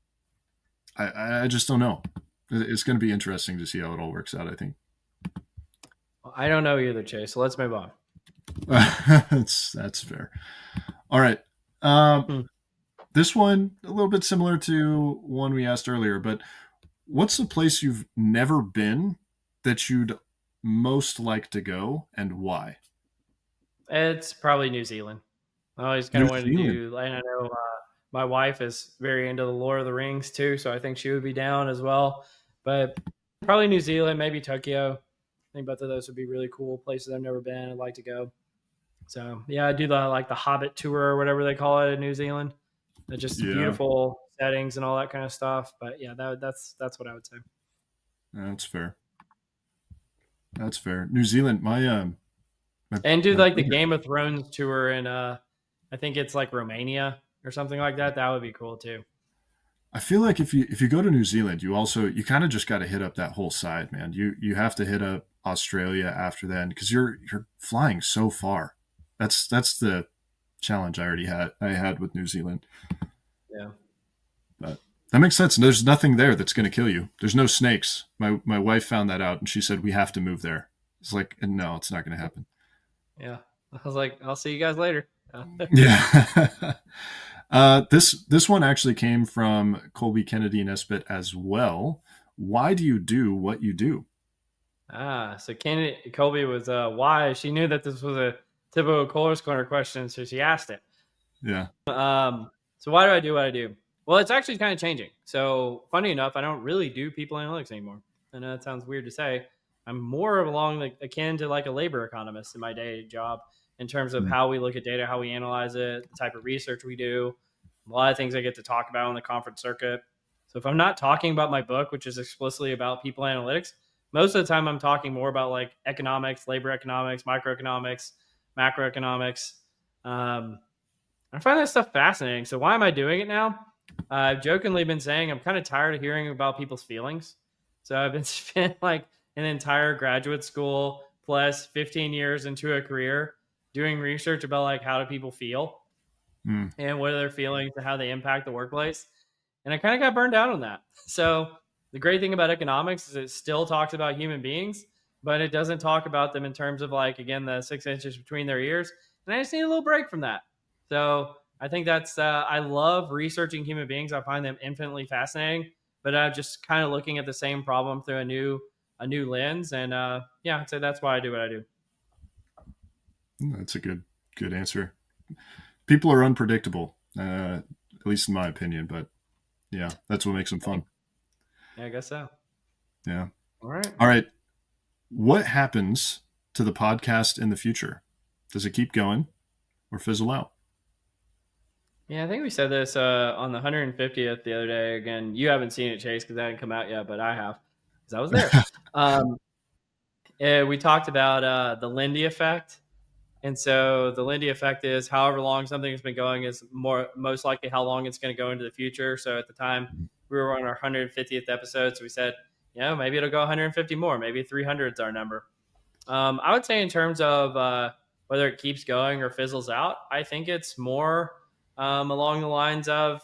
I just don't know. It's going to be interesting to see how it all works out, I think. I don't know either, Chase. So let's move on. That's fair. All right. Um, Hmm. this one a little bit similar to one we asked earlier, but what's a place you've never been that you'd most like to go, and why? It's probably New Zealand. I always kind New of wanted to Zealand. do, and I know my wife is very into the Lord of the Rings too, so I think she would be down as well. But probably New Zealand, maybe Tokyo. I think both of those would be really cool places I've never been. I'd like to go. So yeah, I do the Hobbit tour or whatever they call it in New Zealand. They're just Yeah, beautiful settings and all that kind of stuff. But yeah, that's what I would say. that's fair. That's fair. New Zealand. My And do my like the brother. Game of Thrones tour in I think it's like Romania or something like that. That would be cool too. I feel like if you go to New Zealand, you kind of just got to hit up that whole side, man. You have to hit up Australia after then because you're flying so far. That's the challenge I had with New Zealand. Yeah. But that makes sense. There's nothing there that's going to kill you. There's no snakes. My wife found that out and she said we have to move there. It's like no, it's not going to happen. Yeah. I was like, I'll see you guys later. Yeah. This one actually came from Colby Kennedy Nesbitt as well. Why do you do what you do? So Colby was wise. She knew that this was a typical Kohler's Corner question, so she asked it. Yeah. So why do I do what I do? Well, it's actually kind of changing. So funny enough, I don't really do people analytics anymore. I know that sounds weird to say. I'm more along like akin to like a labor economist in my day job in terms of Mm. how we look at data, how we analyze it, the type of research we do, a lot of things I get to talk about on the conference circuit. So if I'm not talking about my book, which is explicitly about people analytics, most of the time I'm talking more about like economics, labor economics, microeconomics, macroeconomics. Um, I find that stuff fascinating. So why am I doing it now? I've jokingly been saying I'm kind of tired of hearing about people's feelings. So I've been spent like an entire graduate school plus 15 years into a career doing research about like how do people feel Mm. and what are their feelings and how they impact the workplace. And I kind of got burned out on that. So the great thing about economics is it still talks about human beings, but it doesn't talk about them in terms of like, again, the 6 inches between their ears. And I just need a little break from that. So I think that's, I love researching human beings. I find them infinitely fascinating, but I'm just kind of looking at the same problem through a new lens. And yeah, I'd say that's why I do what I do. That's a good answer. People are unpredictable, at least in my opinion, but yeah, that's what makes them fun. Yeah, I guess so. Yeah. All right. What happens to the podcast in the future? Does it keep going or fizzle out? Yeah, I think we said this on the 150th the other day. Again, you haven't seen it, Chase, because that hadn't come out yet, but I have, because I was there. We talked about the Lindy effect. And so the Lindy effect is however long something has been going is most likely how long it's going to go into the future. So at the time we were on our 150th episode, so we said, maybe it'll go 150 more, maybe 300 is our number. I would say in terms of whether it keeps going or fizzles out, I think it's more along the lines of,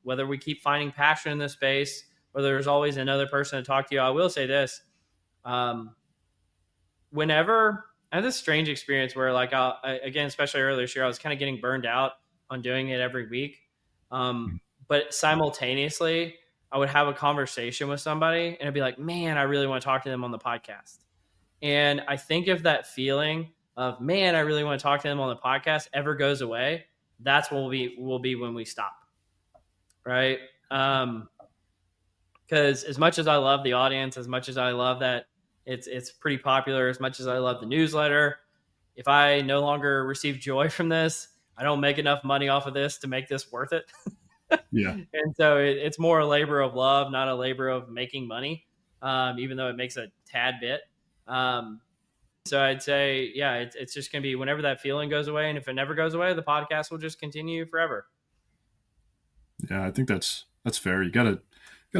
whether we keep finding passion in this space, whether there's always another person to talk to you. I will say this. Whenever I had this strange experience where, like, again, especially earlier this year, I was kind of getting burned out on doing it every week. But simultaneously, I would have a conversation with somebody and I'd be like, man, I really want to talk to them on the podcast. And I think if that feeling of, man, I really want to talk to them on the podcast ever goes away, that's what will be when we stop. Right. Because as much as I love the audience, as much as I love that it's pretty popular, as much as I love the newsletter, if I no longer receive joy from this, I don't make enough money off of this to make this worth it. Yeah. And so it's more a labor of love, not a labor of making money, even though it makes a tad bit. So I'd say, yeah, it's just going to be whenever that feeling goes away. And if it never goes away, the podcast will just continue forever. Yeah, I think that's fair. You gotta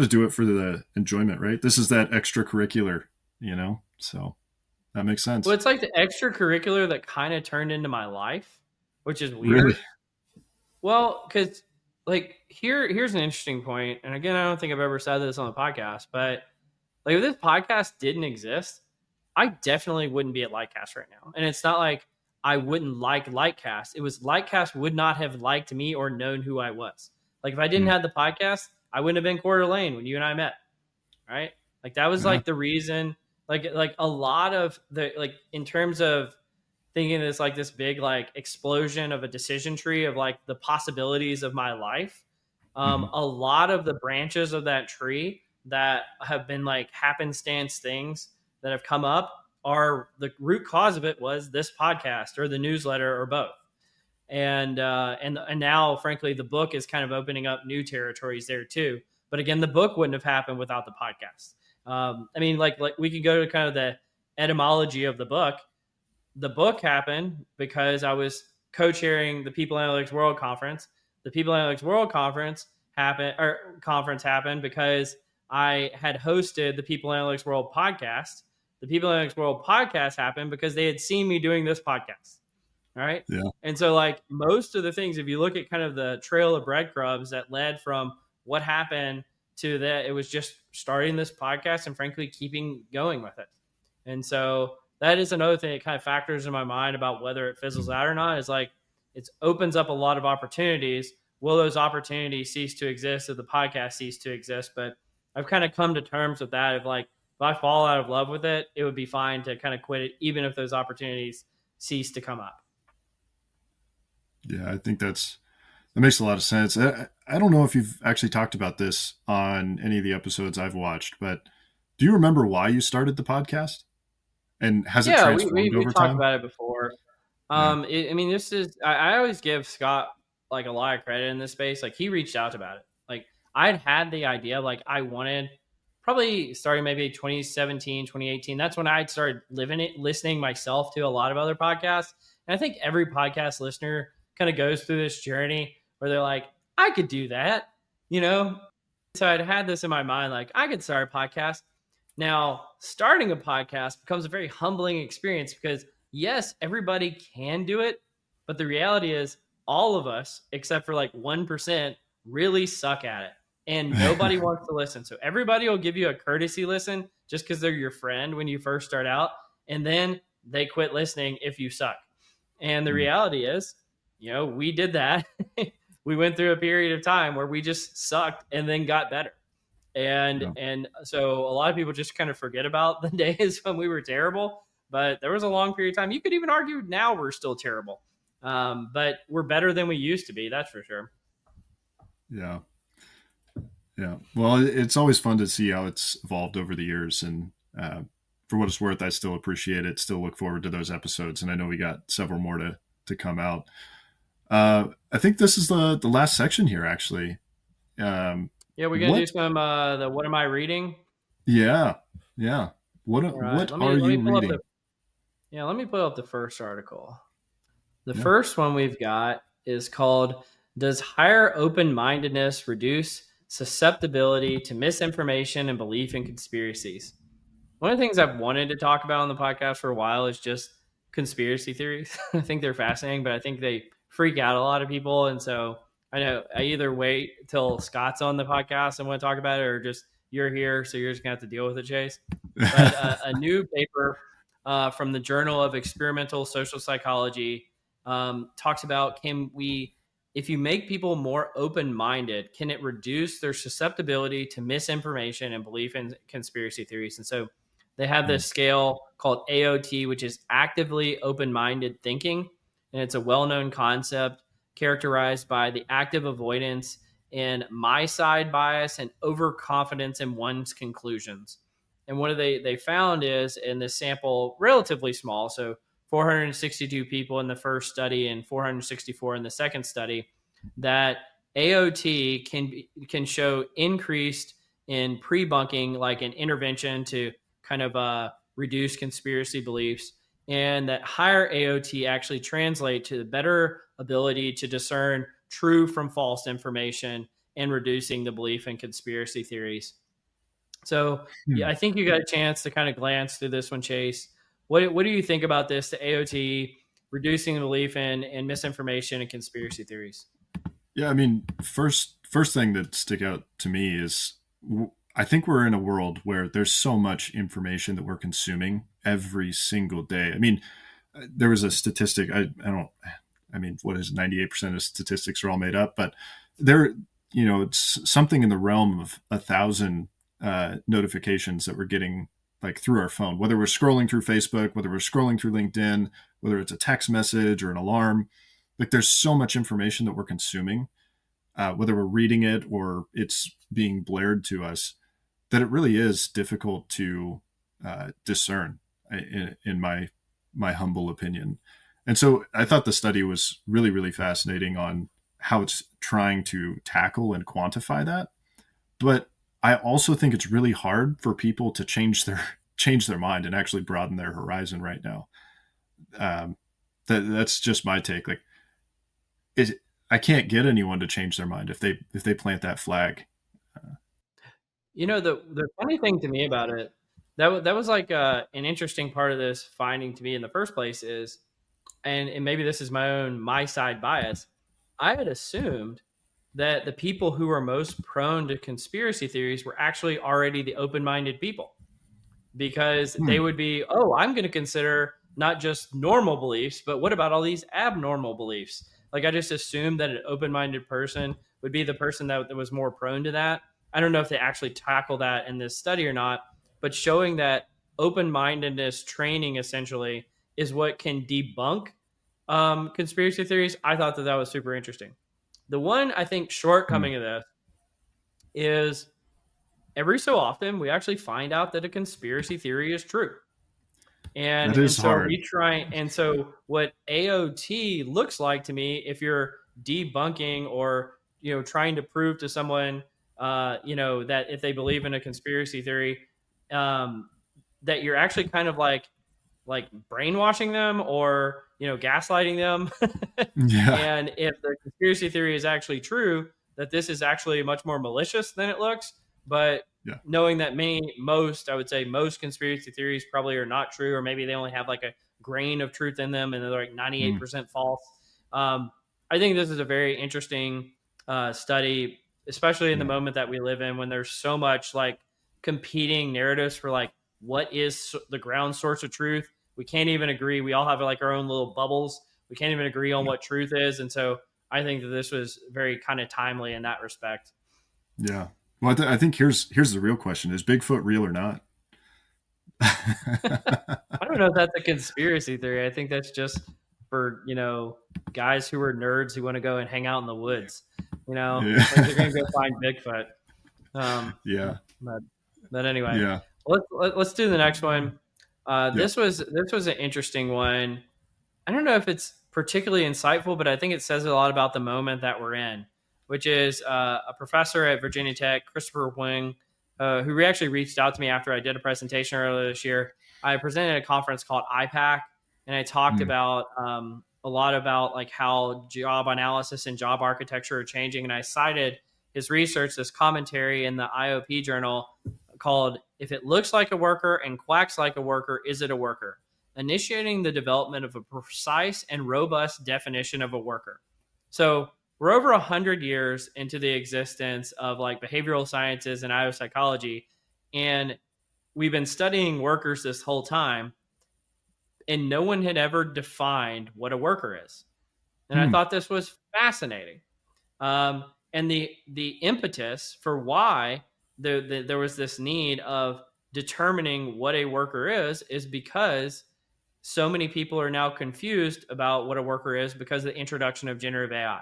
do it for the enjoyment, right? This is that extracurricular, so that makes sense. Well, it's like the extracurricular that kind of turned into my life, which is weird. Really? Well, because like here's an interesting point. And again, I don't think I've ever said this on the podcast, but like if this podcast didn't exist, I definitely wouldn't be at Lightcast right now. And it's not like I wouldn't like Lightcast. It was Lightcast would not have liked me or known who I was. Like if I didn't have the podcast, I wouldn't have been Coeur d'Alene when you and I met. Right? Like that was like the reason, like a lot of the, like in terms of thinking it's like this big like explosion of a decision tree of like the possibilities of my life. A lot of the branches of that tree that have been like happenstance things that have come up are the root cause of it was this podcast or the newsletter or both. And now, frankly, the book is kind of opening up new territories there too. But again, the book wouldn't have happened without the podcast. I mean, like we could go to kind of the etymology of the book. The book happened because I was co-chairing the People Analytics World Conference. The People Analytics World Conference happened because I had hosted the People Analytics World podcast. The People Analytics World podcast happened because they had seen me doing this podcast. All right. Yeah. And so like most of the things, if you look at kind of the trail of breadcrumbs that led from what happened to that, it was just starting this podcast and frankly, keeping going with it. And so that is another thing that kind of factors in my mind about whether it fizzles out or not is like, it opens up a lot of opportunities. Will those opportunities cease to exist if the podcast cease to exist? But I've kind of come to terms with that of like, if I fall out of love with it, it would be fine to kind of quit it, even if those opportunities cease to come up. Yeah, I think that makes a lot of sense. I don't know if you've actually talked about this on any of the episodes I've watched, but do you remember why you started the podcast? And has it transformed over time? We talked about it before. I mean, this is, I always give Scott like a lot of credit in this space. Like he reached out about it. Like I'd had the idea, like I wanted probably starting maybe 2017, 2018. That's when I'd started listening myself to a lot of other podcasts. And I think every podcast listener kind of goes through this journey where they're like, I could do that, So I'd had this in my mind, like I could start a podcast. Now, starting a podcast becomes a very humbling experience because yes, everybody can do it. But the reality is all of us, except for like 1%, really suck at it. and nobody wants to listen. So everybody will give you a courtesy listen just because they're your friend when you first start out, and then they quit listening if you suck. And the reality is, we did that. We went through a period of time where we just sucked and then got better. And so a lot of people just kind of forget about the days when we were terrible, but there was a long period of time. You could even argue now we're still terrible, but we're better than we used to be. That's for sure. Yeah. Yeah. Well, it's always fun to see how it's evolved over the years. And for what it's worth, I still appreciate it. Still look forward to those episodes. And I know we got several more to come out. I think this is the last section here, actually. Yeah, we're going to do some, what am I reading? Yeah. Yeah. What are you reading? Let me pull up the first article. The first one we've got is called, Does Higher Open-Mindedness Reduce Susceptibility to Misinformation and Belief in Conspiracies? One of the things I've wanted to talk about on the podcast for a while is just conspiracy theories. I think they're fascinating, but I think they freak out a lot of people. And so I know I either wait till Scott's on the podcast and want to talk about it, or just you're here, so you're just going to have to deal with it, Chayce. But a new paper from the Journal of Experimental Social Psychology talks about, if you make people more open-minded, can it reduce their susceptibility to misinformation and belief in conspiracy theories? And so they have this scale called AOT, which is actively open-minded thinking. And it's a well-known concept characterized by the active avoidance in my side bias and overconfidence in one's conclusions. And what they found is, in this sample, relatively small, so 462 people in the first study and 464 in the second study, that AOT can show increased in pre-bunking, like an intervention to kind of reduce conspiracy beliefs, and that higher AOT actually translate to the better ability to discern true from false information and reducing the belief in conspiracy theories. So I think you got a chance to kind of glance through this one, Chayce. What do you think about this, the AOT reducing the belief in misinformation and conspiracy theories? Yeah, I mean, first thing that stick out to me is I think we're in a world where there's so much information that we're consuming every single day. I mean, there was a statistic. What is it? 98% of statistics are all made up, but it's something in the realm of 1,000 notifications that we're getting, like, through our phone, whether we're scrolling through Facebook, whether we're scrolling through LinkedIn, whether it's a text message or an alarm. Like, there's so much information that we're consuming, whether we're reading it or it's being blared to us, that it really is difficult to discern, in my humble opinion. And so I thought the study was really, really fascinating on how it's trying to tackle and quantify that. But I also think it's really hard for people to change their mind and actually broaden their horizon right now. That's just my take. Like, I can't get anyone to change their mind if they plant that flag. The funny thing to me about it, that was like an interesting part of this finding to me in the first place is, and maybe this is my side bias, I had assumed that the people who are most prone to conspiracy theories were actually already the open-minded people, because they would be, I'm going to consider not just normal beliefs, but what about all these abnormal beliefs? Like, I just assumed that an open-minded person would be the person that was more prone to that. I don't know if they actually tackle that in this study or not, but showing that open-mindedness training essentially is what can debunk conspiracy theories. I thought that was super interesting. The one, I think, shortcoming of this is every so often we actually find out that a conspiracy theory is true. And so hard. And so what AOT looks like to me, if you're debunking or, trying to prove to someone, that if they believe in a conspiracy theory, that you're actually kind of like brainwashing them or, gaslighting them. Yeah. And if the conspiracy theory is actually true, that this is actually much more malicious than it looks. But knowing that most conspiracy theories probably are not true, or maybe they only have like a grain of truth in them and they're like 98% false. I think this is a very interesting study especially in the moment that we live in, when there's so much like competing narratives for like what is the ground source of truth. We can't even agree. We all have like our own little bubbles. We can't even agree on what truth is. And so I think that this was very kind of timely in that respect. Yeah. Well, I think here's the real question: is Bigfoot real or not? I don't know if that's a conspiracy theory. I think that's just for, guys who are nerds who want to go and hang out in the woods. Yeah. Like they're going to go find Bigfoot. Yeah. But anyway, Yeah. let's do the next one. Yeah. This was an interesting one. I don't know if it's particularly insightful, but I think it says a lot about the moment that we're in, which is a professor at Virginia Tech, Christopher Wing, who actually reached out to me after I did a presentation earlier this year. I presented at a conference called IPAC, and I talked about a lot about like how job analysis and job architecture are changing. And I cited his research, this commentary in the IOP journal called "If It Looks Like a Worker and Quacks Like a Worker, Is It a Worker?" Initiating the development of a precise and robust definition of a worker. So we're over 100 years into the existence of like behavioral sciences and IO psychology, and we've been studying workers this whole time, and no one had ever defined what a worker is. And I thought this was fascinating. And the impetus for why there was this need of determining what a worker is because so many people are now confused about what a worker is because of the introduction of generative AI.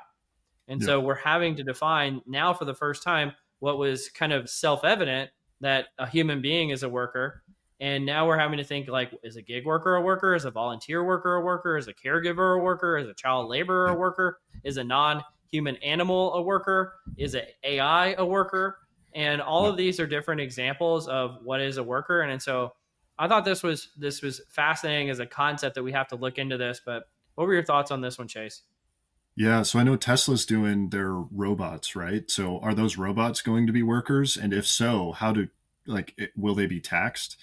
And so we're having to define now for the first time what was kind of self-evident, that a human being is a worker. And now we're having to think like, is a gig worker a worker? Is a volunteer worker a worker? Is a caregiver a worker? Is a child laborer a worker? Is a non-human animal a worker? Is an AI a worker? And all of these are different examples of what is a worker. And so I thought this was fascinating as a concept that we have to look into this. But what were your thoughts on this one, Chayce? Yeah, so I know Tesla's doing their robots, right? So are those robots going to be workers? And if so, will they be taxed?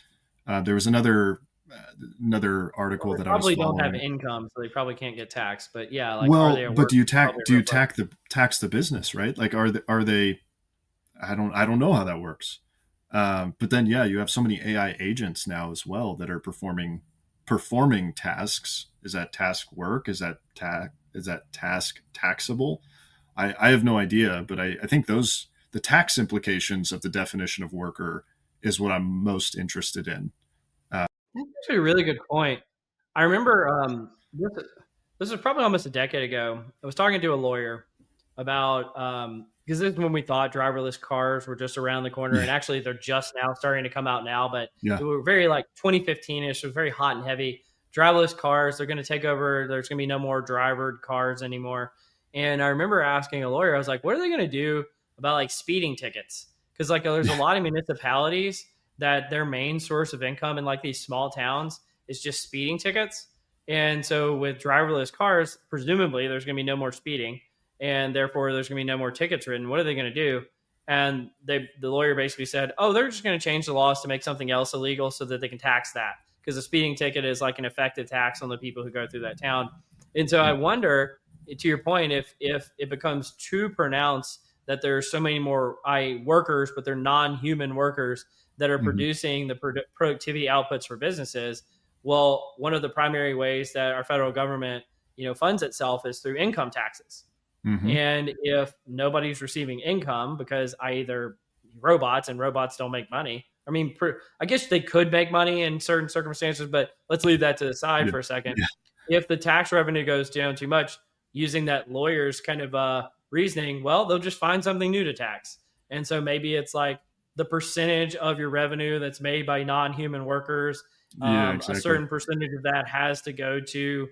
There was another article that I was Probably don't have following. income, so they probably can't get taxed. But yeah, like are they a But worker? do you tax the business, right? Like are they? I don't know how that works. But then you have so many AI agents now as well that are performing tasks. Is that task work? Is that task taxable? I have no idea, but I think the tax implications of the definition of worker is what I'm most interested in. That's actually a really good point. I remember this was probably almost a decade ago. I was talking to a lawyer about because this is when we thought driverless cars were just around the corner, and actually they're just now starting to come out now. But they were very like 2015ish. It was very hot and heavy. Driverless cars, they're going to take over. There's going to be no more drivered cars anymore. And I remember asking a lawyer, I was like, what are they going to do about like speeding tickets? Because like there's a lot of municipalities that their main source of income in like these small towns is just speeding tickets. And so with driverless cars, presumably there's going to be no more speeding, and therefore there's going to be no more tickets written. What are they going to do? And the lawyer basically said, oh, they're just going to change the laws to make something else illegal so that they can tax that, because a speeding ticket is like an effective tax on the people who go through that town. And so I wonder, to your point, if it becomes too pronounced that there are so many more workers, but they're non-human workers that are producing the productivity outputs for businesses. Well, one of the primary ways that our federal government, funds itself is through income taxes. And if nobody's receiving income because either robots don't make money. I mean, I guess they could make money in certain circumstances, but let's leave that to the side for a second. If the tax revenue goes down too much, using that lawyer's kind of reasoning, well, they'll just find something new to tax. And so maybe it's like the percentage of your revenue that's made by non-human workers, exactly. A certain percentage of that has to go to,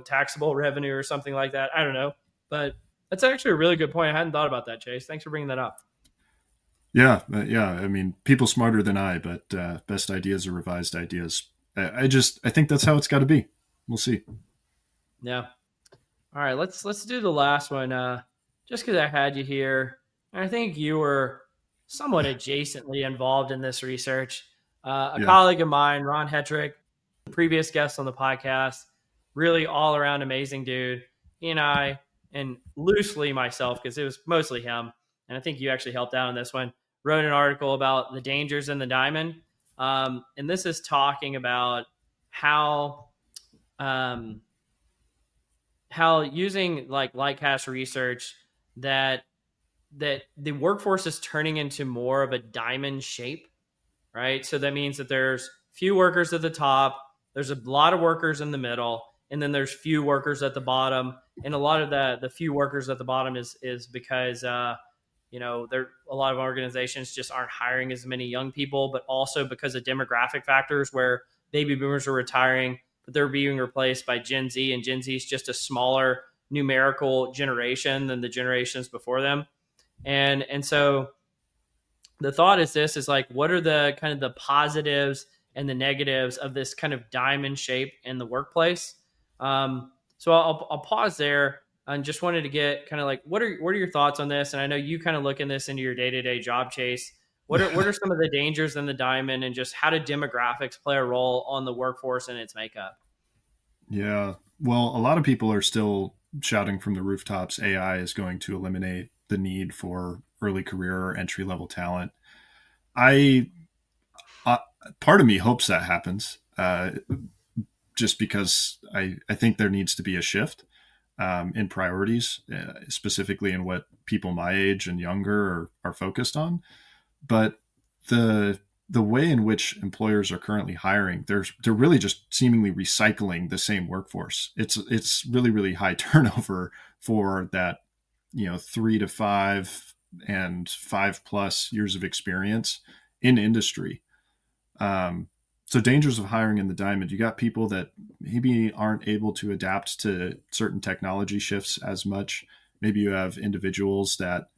taxable revenue or something like that. I don't know. But that's actually a really good point. I hadn't thought about that, Chayce. Thanks for bringing that up. Yeah. I mean, people smarter than I, but best ideas are revised ideas. I think that's how it's got to be. We'll see. Yeah. All right. Let's do the last one. Just because I had you here, and I think you were somewhat adjacently involved in this research. A colleague of mine, Ron Hetrick, previous guest on the podcast, really all around amazing dude. He and I, and loosely myself, because it was mostly him, and I think you actually helped out on this one, wrote an article about the dangers in the diamond. And this is talking about how um, how using like cash research that the workforce is turning into more of a diamond shape, right? So that means that there's few workers at the top, there's a lot of workers in the middle, and then there's few workers at the bottom. And a lot of the few workers at the bottom is because there a lot of organizations just aren't hiring as many young people, but also because of demographic factors where baby boomers are retiring, but they're being replaced by Gen Z, and Gen Z is just a smaller numerical generation than the generations before them. And so the thought is this is like, what are the kind of the positives and the negatives of this kind of diamond shape in the workplace? So I'll pause there and just wanted to get kind of like, what are your thoughts on this? And I know you kind of look in this into your day-to-day job, Chase. What are some of the dangers in the diamond, and just how do demographics play a role on the workforce and its makeup? Yeah. Well, a lot of people are still shouting from the rooftops AI is going to eliminate the need for early career or entry level talent. I, uh, Part of me hopes that happens, just because I think there needs to be a shift in priorities, specifically in what people my age and younger are focused on. But the way in which employers are currently hiring, they're really just seemingly recycling the same workforce. It's really high turnover for that, 3 to 5 and 5+ years of experience in industry. So dangers of hiring in the diamond, you got people that maybe aren't able to adapt to certain technology shifts as much. Maybe you have individuals that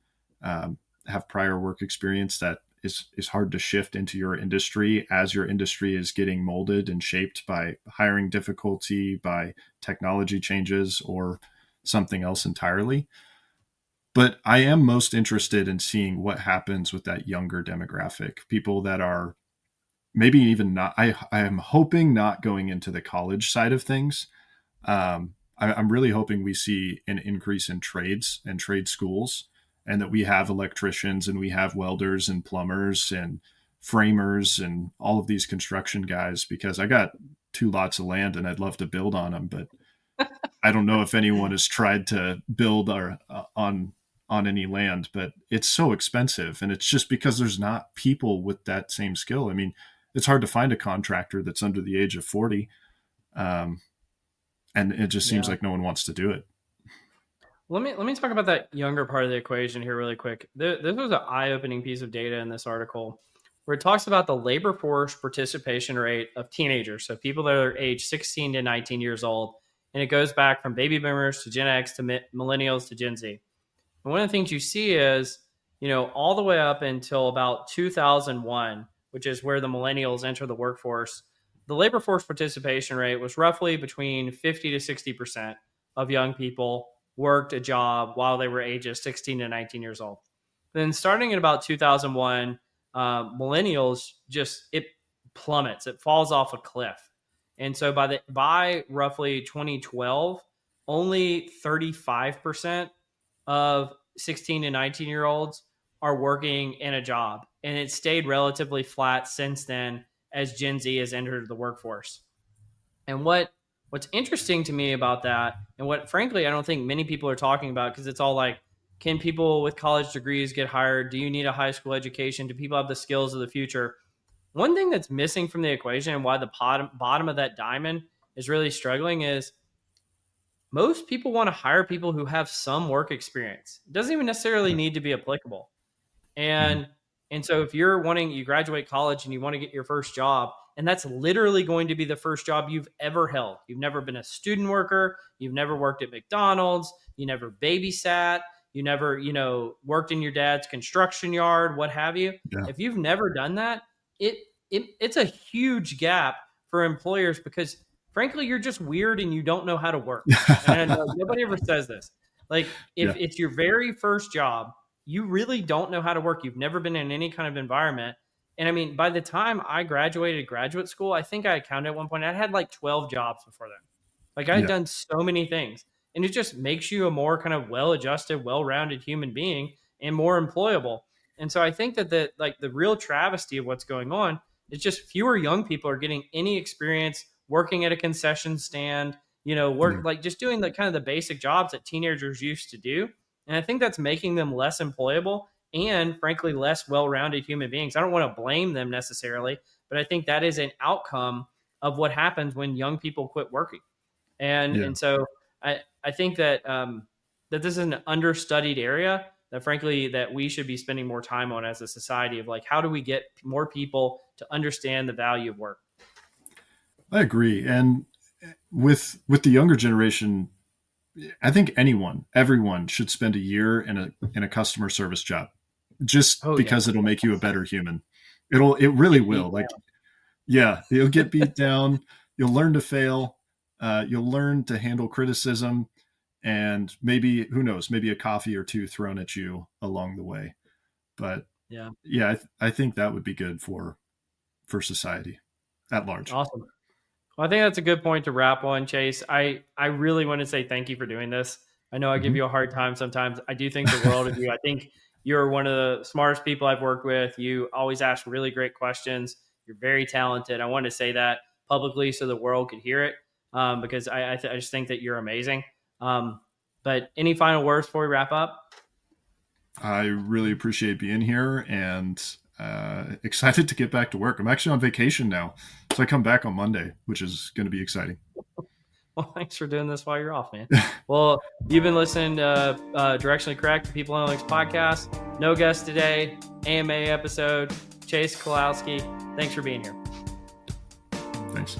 have prior work experience that is hard to shift into your industry as your industry is getting molded and shaped by hiring difficulty, by technology changes, or something else entirely. But I am most interested in seeing what happens with that younger demographic, people that are maybe even not, I am hoping not going into the college side of things. I'm really hoping we see an increase in trades and trade schools, and that we have electricians and we have welders and plumbers and framers and all of these construction guys, because I got 2 lots of land and I'd love to build on them, but I don't know if anyone has tried to build on any land, but it's so expensive, and it's just because there's not people with that same skill. I mean, it's hard to find a contractor that's under the age of 40. And it just seems Yeah. like no one wants to do it. Let me talk about that younger part of the equation here really quick. This was an eye-opening piece of data in this article where it talks about the labor force participation rate of teenagers, so people that are age 16 to 19 years old, and it goes back from baby boomers to Gen X to millennials to Gen Z. And one of the things you see is, all the way up until about 2001, which is where the millennials enter the workforce, the labor force participation rate was roughly between 50 to 60% of young people worked a job while they were ages 16 to 19 years old. Then starting at about 2001, millennials it plummets, it falls off a cliff. And so by roughly 2012, only 35% of 16 to 19-year-olds are working in a job. And it stayed relatively flat since then as Gen Z has entered the workforce. And what's interesting to me about that, and what frankly I don't think many people are talking about, because it's all like, can people with college degrees get hired? Do you need a high school education? Do people have the skills of the future? One thing that's missing from the equation, and why the bottom of that diamond is really struggling, is most people want to hire people who have some work experience. It doesn't even necessarily need to be applicable. Mm-hmm. And so if you graduate college and you want to get your first job, and that's literally going to be the first job you've ever held. You've never been a student worker, you've never worked at McDonald's, you never babysat, you never, worked in your dad's construction yard, what have you. Yeah. If you've never done that, it's a huge gap for employers, because frankly, you're just weird and you don't know how to work. And nobody ever says this. Like, if Yeah. it's your very first job, you really don't know how to work. You've never been in any kind of environment. And I mean, by the time I graduated graduate school, I think I counted at one point, I had like 12 jobs before then. Like, I had Yeah. done so many things. And it just makes you a more kind of well-adjusted, well-rounded human being. and more employable. And so I think that the real travesty of what's going on is just fewer young people are getting any experience working at a concession stand, like just doing the kind of the basic jobs that teenagers used to do. And I think that's making them less employable and frankly, less well-rounded human beings. I don't want to blame them necessarily, but I think that is an outcome of what happens when young people quit working. And so I think that that this is an understudied area that frankly that we should be spending more time on as a society of like, how do we get more people to understand the value of work? I agree. And with the younger generation, I think everyone should spend a year in a customer service job just because it'll make you a better human. It really will. Like, you'll get beat down. You'll learn to fail. You'll learn to handle criticism, and maybe, who knows, maybe a coffee or two thrown at you along the way. But I think that would be good for society at large. Awesome. Well, I think that's a good point to wrap on, Chayce. I really want to say thank you for doing this. I know I give you a hard time sometimes. I do think the world of you. I think you're one of the smartest people I've worked with. You always ask really great questions. You're very talented. I wanted to say that publicly so the world could hear it, because I just think that you're amazing. But any final words before we wrap up? I really appreciate being here and excited to get back to work. I'm actually on vacation now, so I come back on Monday, which is going to be exciting. Well, thanks for doing this while you're off, man. Well, you've been listening to Directionally Correct, the People Analytics Podcast. No guest today, AMA episode. Chayce Kowalski, thanks for being here. Thanks.